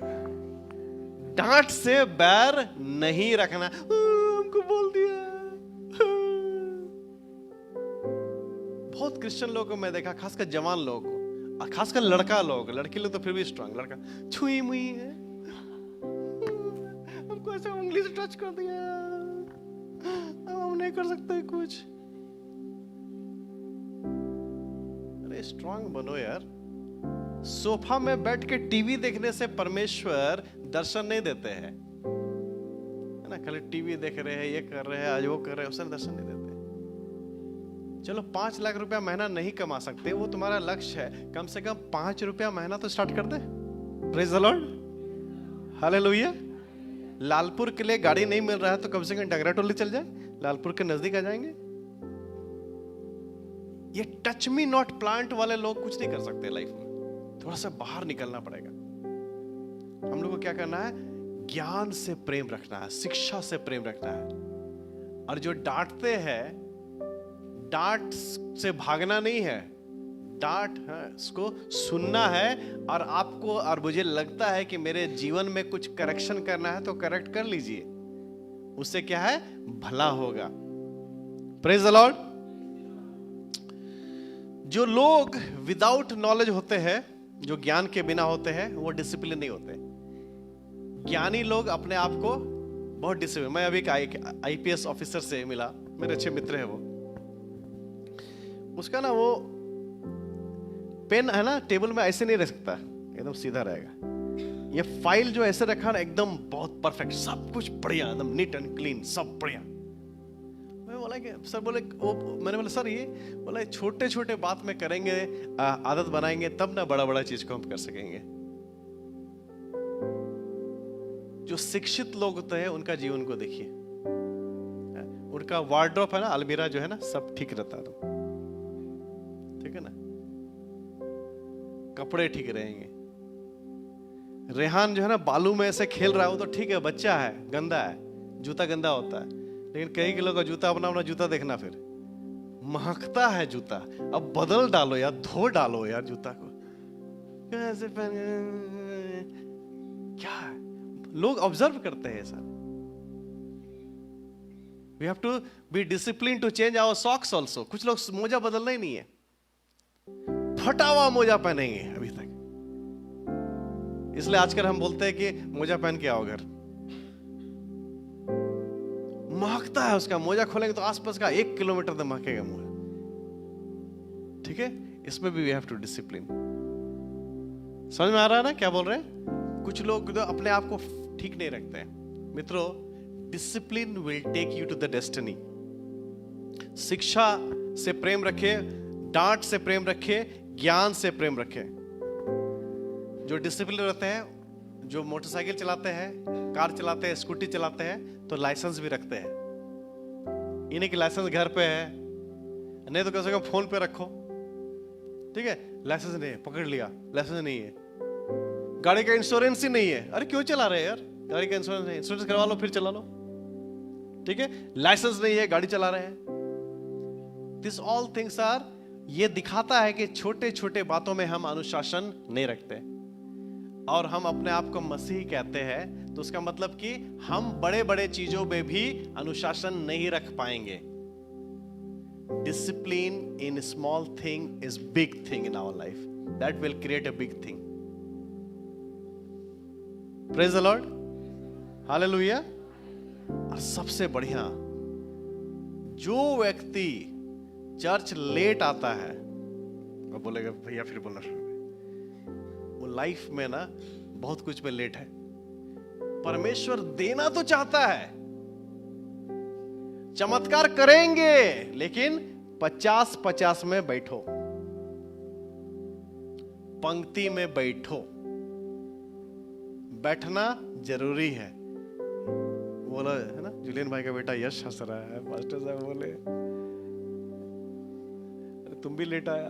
डांट से बैर नहीं रखना। हमको बोल दिया। बहुत क्रिश्चियन लोगों को मैं देखा, खासकर जवान लोगों को, खासकर लड़का लोग, लड़की लोग तो फिर भी स्ट्रांग। लड़का छुई मुई है, हमको ऐसा टच कर दिया, अब हम नहीं कर सकते कुछ। अरे स्ट्रांग बनो यार। सोफा में बैठ के टीवी देखने से परमेश्वर दर्शन नहीं देते हैं, है ना। खाली टीवी देख रहे हैं, ये कर रहे हैं, आज वो कर रहे हैं, उससे दर्शन नहीं देते। चलो 5 लाख रुपया महीना नहीं कमा सकते, वो तुम्हारा लक्ष्य है, कम से कम 5 रुपया महीना तो स्टार्ट कर दे। Praise the Lord, hallelujah. Lalpur के लिए गाड़ी नहीं मिल रहा है तो कम से कम डगराटोली चल जाए, लालपुर के नजदीक आ जाएंगे। ये टच मी नॉट प्लांट वाले लोग कुछ नहीं कर सकते लाइफ में, थोड़ा सा बाहर निकलना पड़ेगा। हम लोग को क्या करना है? ज्ञान से प्रेम रखना है, शिक्षा से प्रेम रखना है। और जो डांटते हैं, डांट से भागना नहीं है, डांट है उसको सुनना है। और आपको और मुझे लगता है कि मेरे जीवन में कुछ करेक्शन करना है तो करेक्ट कर लीजिए, उससे क्या है? भला होगा। Praise the Lord. जो लोग विदाउट नॉलेज होते हैं, जो ज्ञान के बिना होते हैं, वो डिसिप्लिन नहीं होते। ज्ञानी लोग अपने आप को बहुत डिसिप्लिन। मैं अभी एक आईपीएस ऑफिसर से मिला, मेरे अच्छे मित्र है वो। उसका ना वो पेन है ना, टेबल में ऐसे नहीं रख सकता, एकदम सीधा रहेगा। ये फाइल जो ऐसे रखा ना, एकदम बहुत परफेक्ट, सब कुछ बढ़िया, एकदम नीट एंड क्लीन, सब बढ़िया। मैं बोला कि सर, बोले मैंने बोला सर ये, बोला छोटे छोटे बात में करेंगे, आदत बनाएंगे, तब ना बड़ा बड़ा चीज को हम कर सकेंगे। जो शिक्षित लोग होते हैं उनका जीवन को देखिए, उनका वार्डरोब है ना, अलमीरा जो है ना, सब ठीक रहता है, ठीक है ना, कपड़े ठीक रहेंगे। रेहान जो है ना, बालू में ऐसे खेल रहा है, वो तो ठीक है, बच्चा है, गंदा है, जूता गंदा होता है, लेकिन कई किलो का जूता, अपना जूता देखना, फिर महकता है जूता। अब बदल डालो यार, धो डालो यार जूता को, कैसे क्या है? लोग ऑब्जर्व करते हैं sir. We have to be disciplined to change our socks also. कुछ लोग मोजा बदलना ही नहीं है, फटा हुआ मोजा पहनेंगे अभी तक। इसलिए आजकल हम बोलते हैं कि मोजा पहन के आओ घर। महकता है उसका, मोजा खोलेंगे तो आसपास का 1 किलोमीटर तक महकेगा मोजा, ठीक है। इसमें भी वी हैव टू डिसिप्लिन। समझ में आ रहा है ना क्या बोल रहे हैं? कुछ लोग तो अपने आप को ठीक नहीं रखते हैं। मित्रों, discipline will take you to the destiny. शिक्षा से प्रेम रखे, डांट से प्रेम रखे, ज्ञान से प्रेम रखे। जो डिसिप्लिन रहते हैं, जो मोटरसाइकिल चलाते हैं, कार चलाते हैं, स्कूटी चलाते हैं, तो लाइसेंस भी रखते हैं। इन्हीं की लाइसेंस घर पे है, नहीं तो कम से कम फोन पे रखो, ठीक है। लाइसेंस नहीं है, पकड़ लिया, लाइसेंस नहीं है, गाड़ी का इंश्योरेंस ही नहीं है, अरे क्यों चला रहे हैं यार, गाड़ी का इंश्योरेंस नहीं, इंश्योरेंस करवा लो फिर चला लो, ठीक है। लाइसेंस नहीं है, गाड़ी चला रहे हैं। दिस ऑल थिंग्स आर, ये दिखाता है कि छोटे छोटे बातों में हम अनुशासन नहीं रखते, और हम अपने आप को मसीही कहते हैं, तो उसका मतलब कि हम बड़े बड़े चीजों में भी अनुशासन नहीं रख पाएंगे। Discipline in small thing is big thing in our life. That will create a big thing. Praise the Lord. Hallelujah. और सबसे बढ़िया, जो व्यक्ति चर्च लेट आता है, वो बोलेगा भैया फिर बोलना शुरू, वो लाइफ में ना बहुत कुछ में लेट है। परमेश्वर देना तो चाहता है, चमत्कार करेंगे, लेकिन 50-50 में बैठो, पंक्ति में बैठो, बैठना जरूरी है। बोला है ना, जुलियन भाई का बेटा यश हंस रहा है, पास्टर साहब बोले तुम भी लेट आया।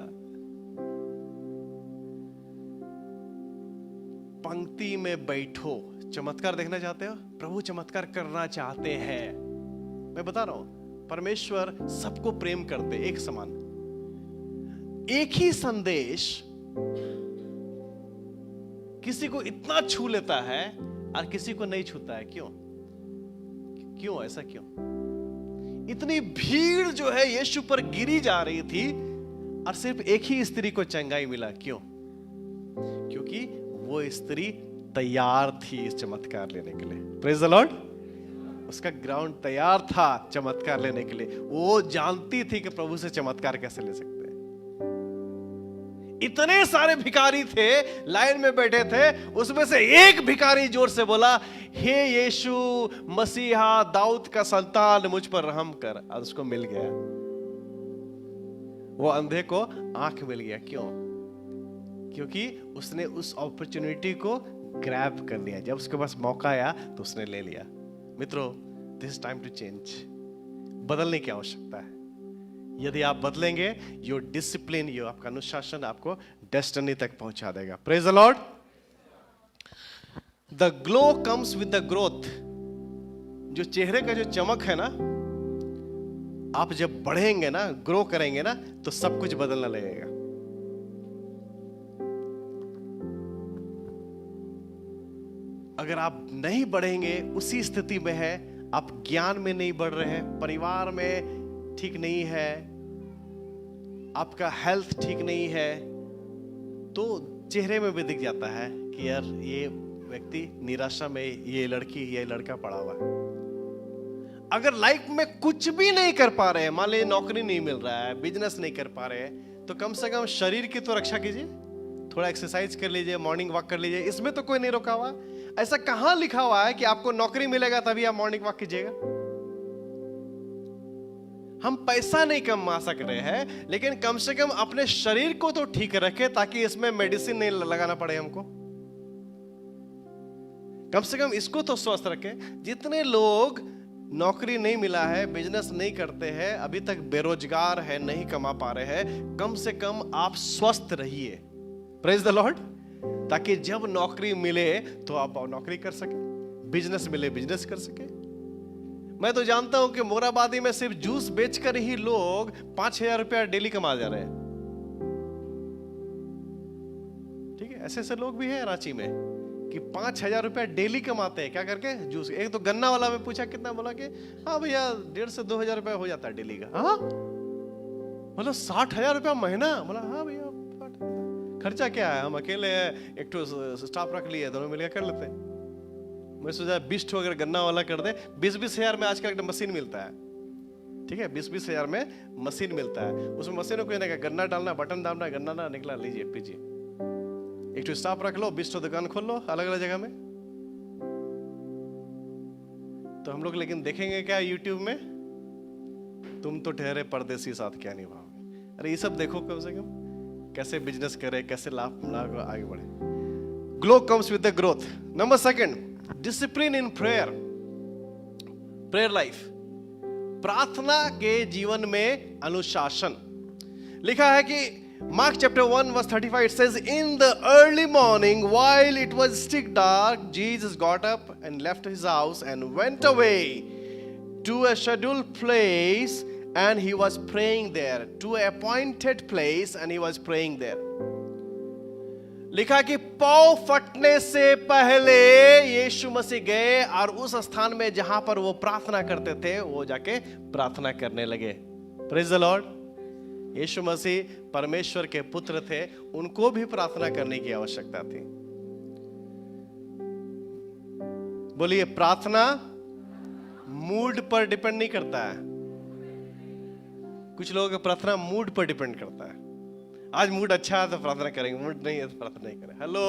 पंक्ति में बैठो। चमत्कार देखना चाहते हो? प्रभु चमत्कार करना चाहते हैं। मैं बता रहा हूं, परमेश्वर सबको प्रेम करते एक समान। एक ही संदेश किसी को इतना छू लेता है और किसी को नहीं छूता है। क्यों? क्यों ऐसा क्यों? इतनी भीड़ जो है यीशु पर गिरी जा रही थी और सिर्फ एक ही स्त्री को चंगाई मिला। क्यों? क्योंकि वो स्त्री तैयार थी इस चमत्कार लेने के लिए। Praise the Lord. उसका ग्राउंड तैयार था चमत्कार लेने के लिए। वो जानती थी कि प्रभु से चमत्कार कैसे ले सकते हैं। इतने सारे भिखारी थे, लाइन में बैठे थे, उसमें से एक भिखारी जोर से बोला, हे यीशु मसीहा दाऊद का संतान, मुझ पर रहम कर। और उसको मिल गया, वो अंधे को आंख मिल गया। क्यों? क्योंकि उसने उस अपॉर्चुनिटी को ग्रैब कर लिया। जब उसके पास मौका आया तो उसने ले लिया। मित्रों, दिस टाइम टू चेंज। बदलने की आवश्यकता है। यदि आप बदलेंगे, योर डिसिप्लिन, यो आपका अनुशासन आपको डेस्टिनी तक पहुंचा देगा। Praise the Lord. The glow comes with the growth. जो चेहरे का जो चमक है ना, आप जब बढ़ेंगे ना, ग्रो करेंगे ना, तो सब कुछ बदलने लगेगा। अगर आप नहीं बढ़ेंगे, उसी स्थिति में है, आप ज्ञान में नहीं बढ़ रहे हैं, परिवार में ठीक नहीं है, आपका हेल्थ ठीक नहीं है, तो चेहरे में भी दिख जाता है कि यार ये व्यक्ति निराशा में, ये लड़की, ये लड़का पड़ा हुआ है। अगर लाइफ में कुछ भी नहीं कर पा रहे हैं, मान लीजिए नौकरी नहीं मिल रहा है, बिजनेस नहीं कर पा रहे हैं, तो कम से कम शरीर की तो रक्षा कीजिए। थोड़ा एक्सरसाइज कर लीजिए, मॉर्निंग वॉक कर लीजिए। इसमें तो कोई नहीं रोका हुआ। ऐसा कहां लिखा हुआ है कि आपको नौकरी मिलेगा तभी आप मॉर्निंग वॉक कीजिएगा? हम पैसा नहीं कमा सक रहे हैं, लेकिन कम से कम अपने शरीर को तो ठीक रखें, ताकि इसमें मेडिसिन नहीं लगाना पड़े हमको। कम से कम इसको तो स्वस्थ रखें। जितने लोग नौकरी नहीं मिला है, बिजनेस नहीं करते हैं, अभी तक बेरोजगार है, नहीं कमा पा रहे हैं, कम से कम आप स्वस्थ रहिए। Praise the Lord. ताकि जब नौकरी मिले तो आप नौकरी कर सके, बिजनेस मिले बिजनेस कर सके। मैं तो जानता हूं कि मोराबादी में सिर्फ जूस बेचकर ही लोग 5,000 रुपया डेली कमा जा रहे हैं। ठीक है, ऐसे ऐसे लोग भी हैं रांची में कि 5,000 रुपया डेली कमाते हैं। क्या करके? जूस। एक तो गन्ना वाला में पूछा कितना, बोला कि हाँ भैया 1,500 से 2,000 रुपया हो जाता है डेली का। हाँ, मतलब 60,000 रुपया महीना। बोला हाँ भैया, खर्चा क्या है, हम अकेले हैं, एक तो स्टाफ रख लिए, दोनों मिलकर कर लेते हैं। मैं सोचा 20 ठो अगर गन्ना वाला कर दे, 20-20 हजार में आजकल एक मशीन मिलता है। ठीक है, 20-20 हजार में मशीन मिलता है। उसमें मशीनों को गन्ना डालना, बटन दाबना, गन्ना ना निकला, लीजिए पीजिए। एक तो स्टाफ रख लो, 20 ठो दुकान खोल लो अलग अलग जगह में। तो हम लोग लेकिन देखेंगे क्या यूट्यूब में, तुम तो ठहरे परदेसी साथ क्या निभाओगे। अरे ये सब देखो कम से कम, कैसे बिजनेस करे, कैसे लाभ आगे बढ़े। Glow comes with the growth. Number 2, discipline in prayer. Prayer life, प्रार्थना के जीवन में अनुशासन। लिखा है कि Mark chapter 1 verse 35 it says, in the early morning while it was still dark, Jesus got up and left his house and went away to a scheduled place and he was praying there, to an appointed place and he was praying there. लिखा कि पाँव फटने से पहले यीशु मसीह गए और उस स्थान में जहां पर वो प्रार्थना करते थे, वो जाके प्रार्थना करने लगे। Praise the Lord. यीशु मसीह परमेश्वर के पुत्र थे, उनको भी प्रार्थना करने की आवश्यकता थी। बोलिए, प्रार्थना मूड पर डिपेंड नहीं करता है। कुछ लोगों का प्रार्थना मूड पर डिपेंड करता है। आज मूड अच्छा है तो प्रार्थना करेंगे, मूड नहीं है तो प्रार्थना नहीं करें। हेलो,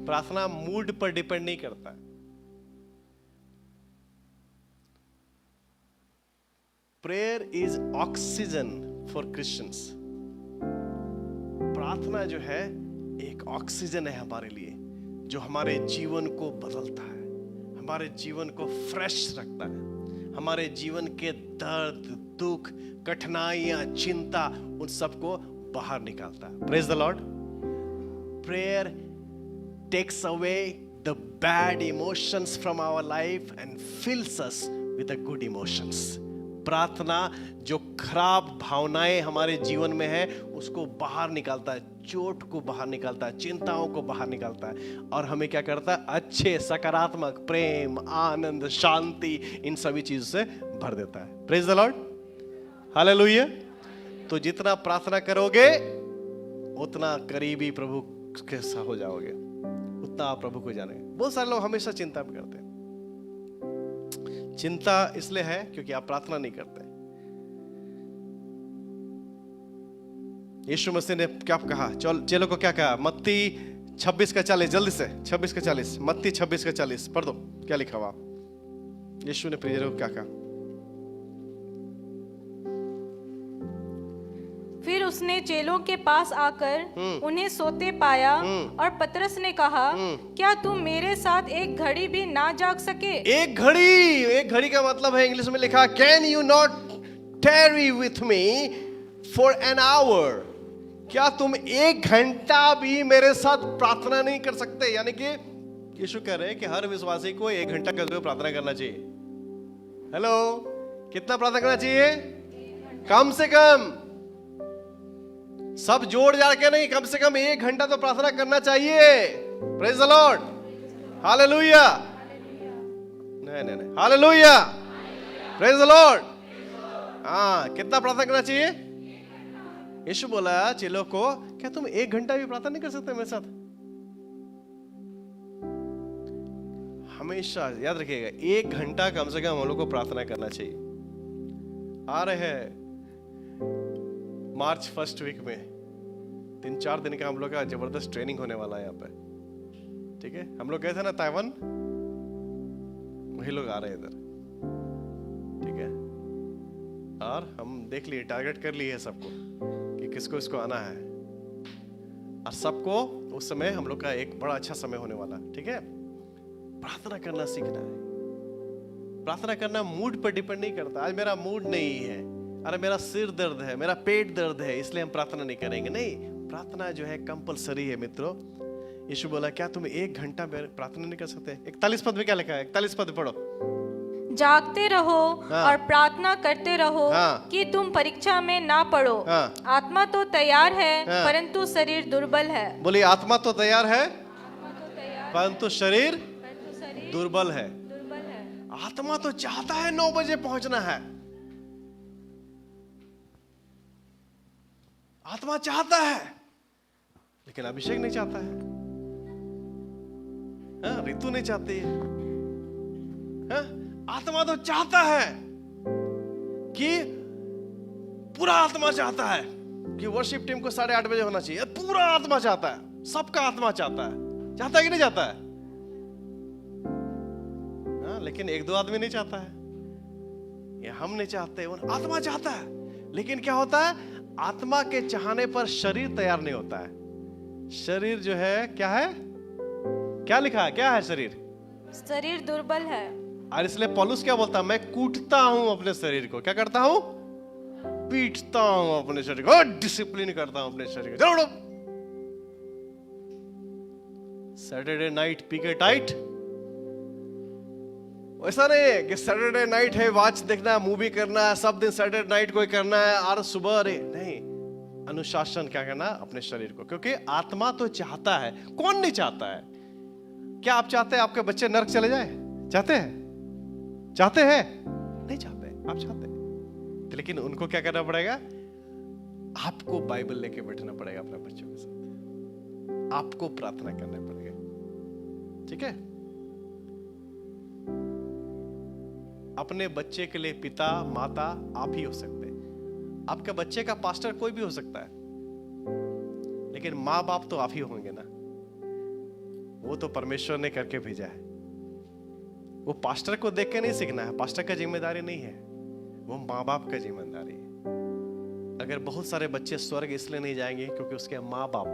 प्रार्थना मूड पर डिपेंड नहीं करता है। Prayer is oxygen for Christians. प्रार्थना जो है एक ऑक्सीजन है हमारे लिए, जो हमारे जीवन को बदलता है, हमारे जीवन को फ्रेश रखता है, हमारे जीवन के दर्द, दुख, कठिनाइयां, चिंता, उन सबको बाहर निकालता है। Praise the Lord. Prayer takes away the bad emotions from our life and fills us with the good emotions. प्रार्थना जो खराब भावनाएं हमारे जीवन में है उसको बाहर निकालता है, चोट को बाहर निकालता है, चिंताओं को बाहर निकालता है, और हमें क्या करता है, अच्छे सकारात्मक प्रेम, आनंद, शांति, इन सभी चीजों से भर देता है। Praise the Lord, hallelujah. तो जितना प्रार्थना करोगे उतना करीबी प्रभु के साथ हो जाओगे, उतना आप प्रभु को जानेंगे। बहुत सारे लोग हमेशा चिंता में करते हैं, चिंता इसलिए है क्योंकि आप प्रार्थना नहीं करते। यीशु मसीह ने क्या कहा, चेलों को क्या कहा? मत्ती 26:40, जल्दी से 26:40, मत्ती 26:40 पढ़ दो, क्या लिखा हुआ? यीशु ने प्रियजनों को क्या कहा? फिर उसने चेलों के पास आकर उन्हें सोते पाया और पतरस ने कहा, क्या तुम मेरे साथ एक घड़ी भी ना जाग सके? एक घड़ी का मतलब है, इंग्लिश में लिखा, can you not tarry with me for an hour? क्या तुम 1 घंटा भी मेरे साथ प्रार्थना नहीं कर सकते? यानी कि यीशु कह रहे हैं कि हर विश्वासी को 1 घंटा करते हुए प्रार्थना करना चाहिए। हेलो, कितना प्रार्थना करना चाहिए? कम से कम, सब जोड़ जाड़ के नहीं, कम से कम 1 घंटा तो प्रार्थना करना चाहिए। Praise the Lord, hallelujah. नहीं, हालेलुया, प्रेज द लॉर्ड। हाँ, कितना प्रार्थना करना चाहिए? यीशु बोला चेलों को, क्या तुम 1 घंटा भी प्रार्थना नहीं कर सकते मेरे साथ? हमेशा याद रखिएगा, 1 घंटा कम से कम हम लोग को प्रार्थना करना चाहिए। आ रहे हैं मार्च फर्स्ट वीक में 3-4 दिन का हम लोग का जबरदस्त ट्रेनिंग होने वाला है यहाँ पे, ठीक है? हम लोग गए थे ना ताइवान, वही लोग आ रहे हैं इधर, ठीक है? और हम देख लिए, टारगेट कर लिए सबको कि किसको इसको आना है, और सबको उस समय हम लोग का एक बड़ा अच्छा समय होने वाला, ठीक है? प्रार्थना करना सीखना है। प्रार्थना करना मूड पर डिपेंड नहीं करता। आज मेरा मूड नहीं है, अरे मेरा सिर दर्द है, मेरा पेट दर्द है, इसलिए हम प्रार्थना नहीं करेंगे। नहीं, प्रार्थना जो है कंपलसरी है मित्रों। यीशु बोला, क्या तुम 1 घंटा प्रार्थना नहीं कर सकते? 41 पद में क्या लिखा है? 41 पद पढ़ो। जागते रहो और प्रार्थना करते रहो कि तुम परीक्षा में ना पड़ो। आत्मा तो तैयार है परंतु शरीर दुर्बल है। बोलिए, आत्मा तो तैयार है परंतु शरीर दुर्बल है। आत्मा तो चाहता है 9 बजे पहुंचना है, आत्मा चाहता है, लेकिन अभिषेक नहीं चाहता है, ऋतु नहीं चाहती है। आत्मा तो चाहता है कि पूरा आत्मा चाहता है कि वर्शिप टीम को 8:30 बजे होना चाहिए। पूरा आत्मा चाहता है, सबका आत्मा चाहता है कि नहीं चाहता है? लेकिन 1-2 आदमी नहीं चाहता है, ये हम नहीं चाहते, आत्मा चाहता है। लेकिन क्या होता है, आत्मा के चाहने पर शरीर तैयार नहीं होता है। शरीर जो है क्या है, क्या लिखा है, क्या है? शरीर दुर्बल है। और इसलिए पौलुस क्या बोलता है, मैं कूटता हूं अपने शरीर को। क्या करता हूं? पीटता हूं अपने शरीर को, डिसिप्लिन करता हूं अपने शरीर को। चलो सैटरडे नाइट पी के टाइट, ऐसा नहीं है कि सैटरडे नाइट है, वॉच देखना है, मूवी करना है, सब दिन सैटरडे नाइट कोई करना है और सुबह नहीं। अनुशासन क्या करना अपने शरीर को, क्योंकि आत्मा तो चाहता है। कौन नहीं चाहता है? क्या आप चाहते हैं आपके बच्चे नरक चले जाए? चाहते हैं? नहीं चाहते, आप चाहते हैं। लेकिन उनको क्या करना पड़ेगा? आपको बाइबल लेके बैठना पड़ेगा अपने बच्चों के साथ, आपको प्रार्थना करना पड़ेगा, ठीक है? अपने बच्चे के लिए पिता माता आप ही हो सकते हैं। आपके बच्चे का पास्टर कोई भी हो सकता है, लेकिन माँ बाप तो आप ही होंगे ना। वो तो परमेश्वर ने करके भेजा है। वो पास्टर को देख के नहीं सीखना है, पास्टर का जिम्मेदारी नहीं है, वो माँ बाप का जिम्मेदारी है। अगर बहुत सारे बच्चे स्वर्ग इसलिए नहीं जाएंगे क्योंकि उसके माँ बाप,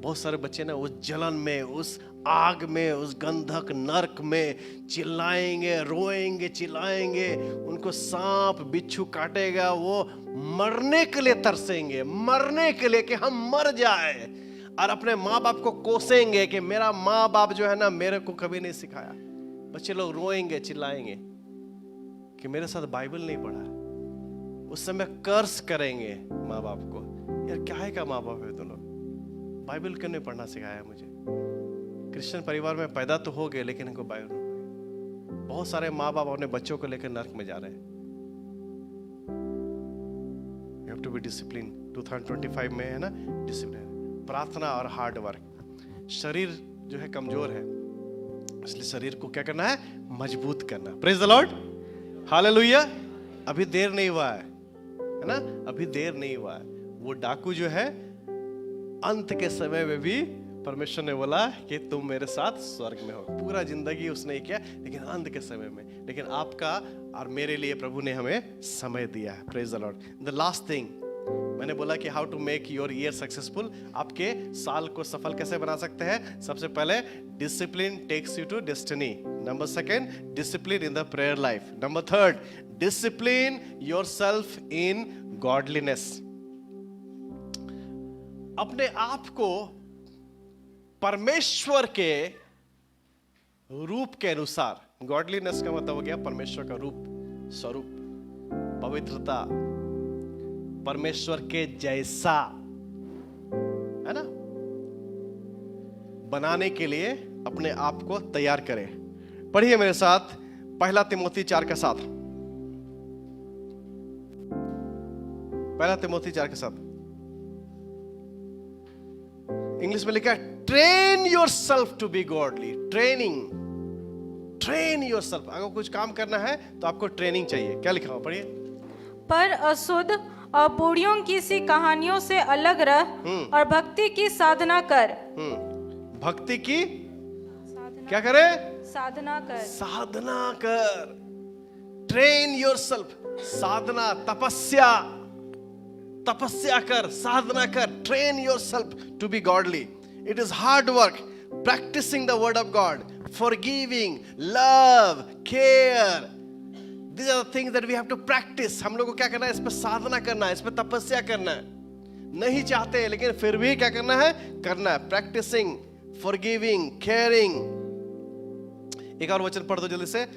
बहुत सारे बच्चे ना उस जलन में, उस आग में, उस गंधक नरक में चिल्लाएंगे, रोएंगे, चिल्लाएंगे, उनको सांप बिच्छू काटेगा, वो मरने के लिए तरसेंगे, मरने के लिए कि हम मर जाए, और अपने माँ बाप को कोसेंगे कि मेरा माँ बाप जो है ना मेरे को कभी नहीं सिखाया। बच्चे लोग रोएंगे, चिल्लाएंगे कि मेरे साथ बाइबल नहीं पढ़ा। उस समय कर्स करेंगे माँ बाप को, यार क्या है का माँ बाप है तुम लोग, बाइबल क्यों नहीं पढ़ना सिखाया मुझे। क्रिश्चियन परिवार में पैदा तो हो गए लेकिन इनको बाइबल नहीं। बहुत सारे माँ बाप अपने बच्चों को लेकर नरक में जा रहे हैं। You have to be disciplined। 2025 में है ना डिसिप्लिन, प्रार्थना और हार्ड वर्क। शरीर जो है कमजोर है, इसलिए शरीर को क्या करना है? मजबूत करना। Praise the Lord. हालेलुया। अभी देर नहीं हुआ है ना, अभी देर नहीं हुआ है। वो डाकू जो है अंत के समय में भी परमेश्वर ने बोला कि तुम मेरे साथ स्वर्ग में हो। पूरा जिंदगी उसने किया, लेकिन अंत के समय में, लेकिन आपका और मेरे लिए प्रभु ने हमें समय दिया है। Praise the Lord. The last thing मैंने बोला कि how to make your year successful, आपके साल को सफल कैसे बना सकते हैं। सबसे पहले discipline takes you to destiny. Number second, discipline in the prayer life. Number third, discipline yourself in godliness. अपने आप को परमेश्वर के रूप के अनुसार, गॉडलीनेस का मतलब हो गया परमेश्वर का रूप, स्वरूप, पवित्रता, परमेश्वर के जैसा, है ना, बनाने के लिए अपने आप को तैयार करें। पढ़िए मेरे साथ 1 तिमोथी 4:7। 1 तिमोथी 4:7 इंग्लिश में लिखा है, train yourself to be godly. Train yourself. अगर कुछ काम करना है तो आपको ट्रेनिंग चाहिए। क्या लिखा हुआ, पढ़िए। पर अशुद्ध और बूढ़ियों की सी कहानियों से अलग रह और भक्ति की साधना कर। भक्ति की क्या करे? साधना कर। साधना कर। ट्रेन योरसेल्फ, साधना, तपस्या, तपस्या कर, साधना कर। Train yourself to be godly. It is hard work, practising the word of God, forgiving, love, care. These are the things that we have to practice. हम लोग को क्या करना है? इस पर साधना करना है, इस पर तपस्या करना है। नहीं चाहते लेकिन फिर भी क्या करना है? करना है। Practising, forgiving, caring. एक और वचन पढ़ दो जल्दी से,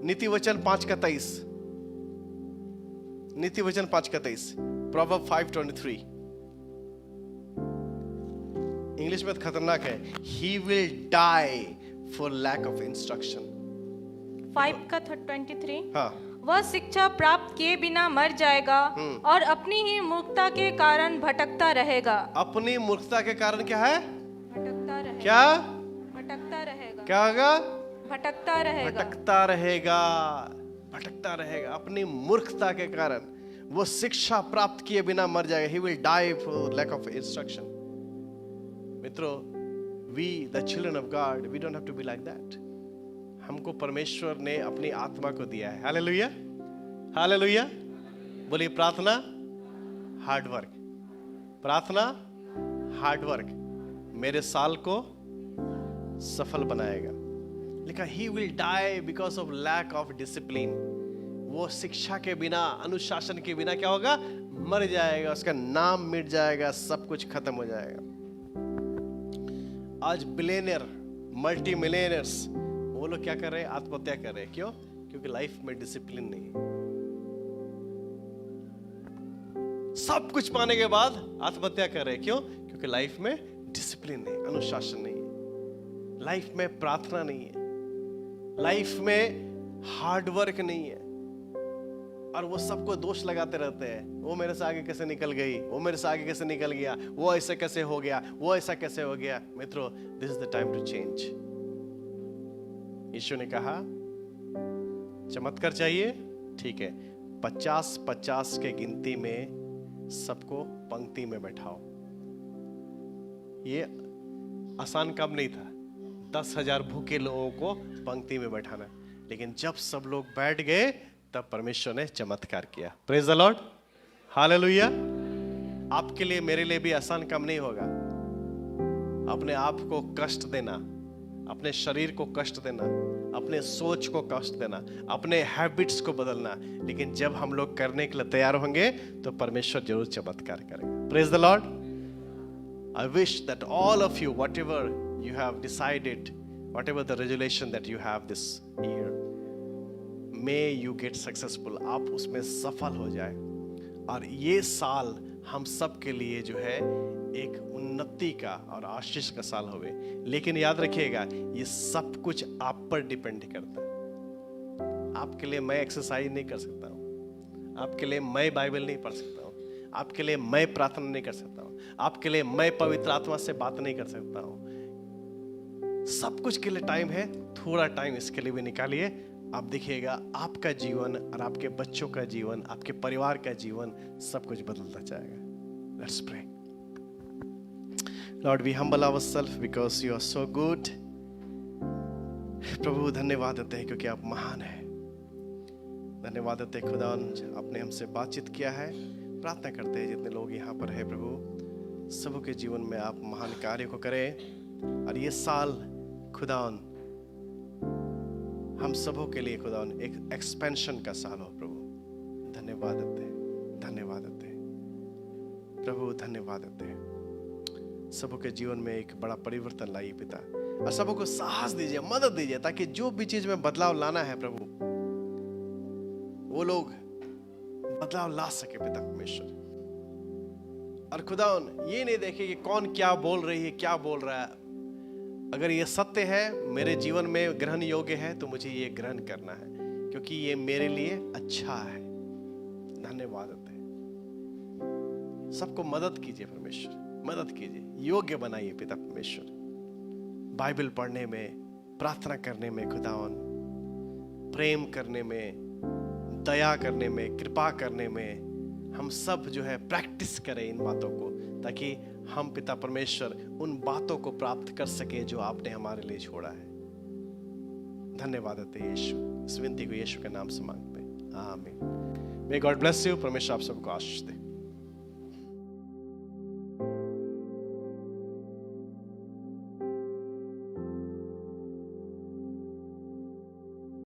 नीति वचन 5:23। नीति वचन 5:23, Proverbs 5:23। इंग्लिश में खतरनाक है। He will die for lack of instruction। 5:23। हाँ। वह शिक्षा प्राप्त किए बिना मर जाएगा और अपनी ही मूर्खता के कारण भटकता रहेगा। अपनी मूर्खता के कारण क्या है? भटकता रहेगा। क्या? भटकता रहेगा। क्या होगा? भटकता रहेगा। भटकता रहेगा, भटकता रहेगा। अपनी मूर्खता के कारण वो शिक्षा प्राप्त किए बिना मर जाएगा। He will die for lack of instruction। मित्रों, we the children of God, we don't have to be like that। हमको परमेश्वर ने अपनी आत्मा को दिया है। Hallelujah, hallelujah. बोलिए, प्रार्थना, हार्ड वर्क। प्रार्थना, हार्ड वर्क मेरे साल को सफल बनाएगा। लिखा, he will die because of lack of discipline। वो शिक्षा के बिना, अनुशासन के बिना क्या होगा? मर जाएगा, उसका नाम मिट जाएगा, सब कुछ खत्म हो जाएगा। आज बिलियनियर, मल्टी मिलियनियर्स, वो लोग क्या कर रहे हैं? आत्महत्या कर रहे हैं। क्यों? क्योंकि लाइफ में डिसिप्लिन नहीं है। सब कुछ पाने के बाद आत्महत्या कर रहे हैं। क्यों? क्योंकि लाइफ में डिसिप्लिन नहीं, अनुशासन नहीं है, लाइफ में प्रार्थना नहीं है, लाइफ में हार्ड वर्क नहीं है। और वो सबको दोष लगाते रहते हैं। वो मेरे से आगे कैसे निकल गई, वो मेरे से आगे कैसे निकल गया, वो ऐसे कैसे हो गया, वो ऐसा कैसे हो गया। मित्रों, this is the time to change. यीशु ने कहा, चमत्कार चाहिए? ठीक है, 50-50 के गिनती में सबको पंक्ति में बैठाओ। ये आसान काम नहीं था, 10,000 भूखे लोगों को पंक्ति में बैठाना। लेकिन जब सब लोग बैठ गए तब परमेश्वर ने चमत्कार किया। Praise the Lord, hallelujah. आपके लिए, मेरे लिए भी आसान काम नहीं होगा। अपने आप को कष्ट देना, अपने शरीर को कष्ट देना, अपने सोच को कष्ट देना, अपने हैबिट्स को बदलना। लेकिन जब हम लोग करने के लिए तैयार होंगे तो परमेश्वर जरूर चमत्कार करेगा। Praise the Lord. I wish that all of you, whatever you have decided, whatever the resolution that you have this year, may you get successful। आप उसमें सफल हो जाए और ये साल हम सब के लिए जो है एक उन्नति का और आशीष का साल होवे। लेकिन याद रखिएगा, ये सब कुछ आप पर डिपेंड करता है। आपके लिए मैं एक्सरसाइज नहीं कर सकता हूँ, आपके लिए मैं बाइबल नहीं पढ़ सकता हूँ, आपके लिए मैं प्रार्थना नहीं कर सकता हूँ, आपके लिए मैं पवित्र आत्मा से बात नहीं कर सकता हूँ। सब कुछ के लिए टाइम है, थोड़ा टाइम इसके लिए भी निकालिए आप देखिएगा आपका जीवन और आपके बच्चों का जीवन, आपके परिवार का जीवन, सब कुछ बदलता जाएगा। Let's pray. Lord, we humble ourselves because you are so good. प्रभु धन्यवाद देते हैं क्योंकि आप महान हैं। धन्यवाद देते हैं खुदा, आपने हमसे बातचीत किया है। प्रार्थना करते हैं जितने लोग यहाँ पर है प्रभु, सबों के जीवन में आप महान कार्य को करें। और ये साल खुदावन हम सबों के लिए खुदावन एक एक्सपेंशन का साल हो प्रभु। धन्यवाद देते हैं, धन्यवाद देते हैं प्रभु, धन्यवाद देते हैं। सबों के जीवन में एक बड़ा परिवर्तन लाइए पिता, और सबों को साहस दीजिए, मदद दीजिए, ताकि जो भी चीज में बदलाव लाना है प्रभु, वो लोग बदलाव ला सके पिता परमेश्वर। और खुदावन ये नहीं देखे कि कौन क्या बोल रही है, क्या बोल रहा है। अगर ये सत्य है, मेरे जीवन में ग्रहण योग्य है, तो मुझे ये ग्रहण करना है क्योंकि ये मेरे लिए अच्छा है। धन्यवाद देते हैं। सबको मदद कीजिए परमेश्वर, मदद कीजिए, योग्य बनाइए पिता परमेश्वर। बाइबल पढ़ने में, प्रार्थना करने में खुदावन, प्रेम करने में, दया करने में, कृपा करने में, हम सब जो है प्रैक्टिस करें इन बातों को, ताकि हम पिता परमेश्वर उन बातों को प्राप्त कर सके जो आपने हमारे लिए छोड़ा है। धन्यवाद देते हैं यीशु, इस विनती को यीशु के नाम से मांगते हैं, आमीन। May God bless you. परमेश्वर आप सबको आशीष दे।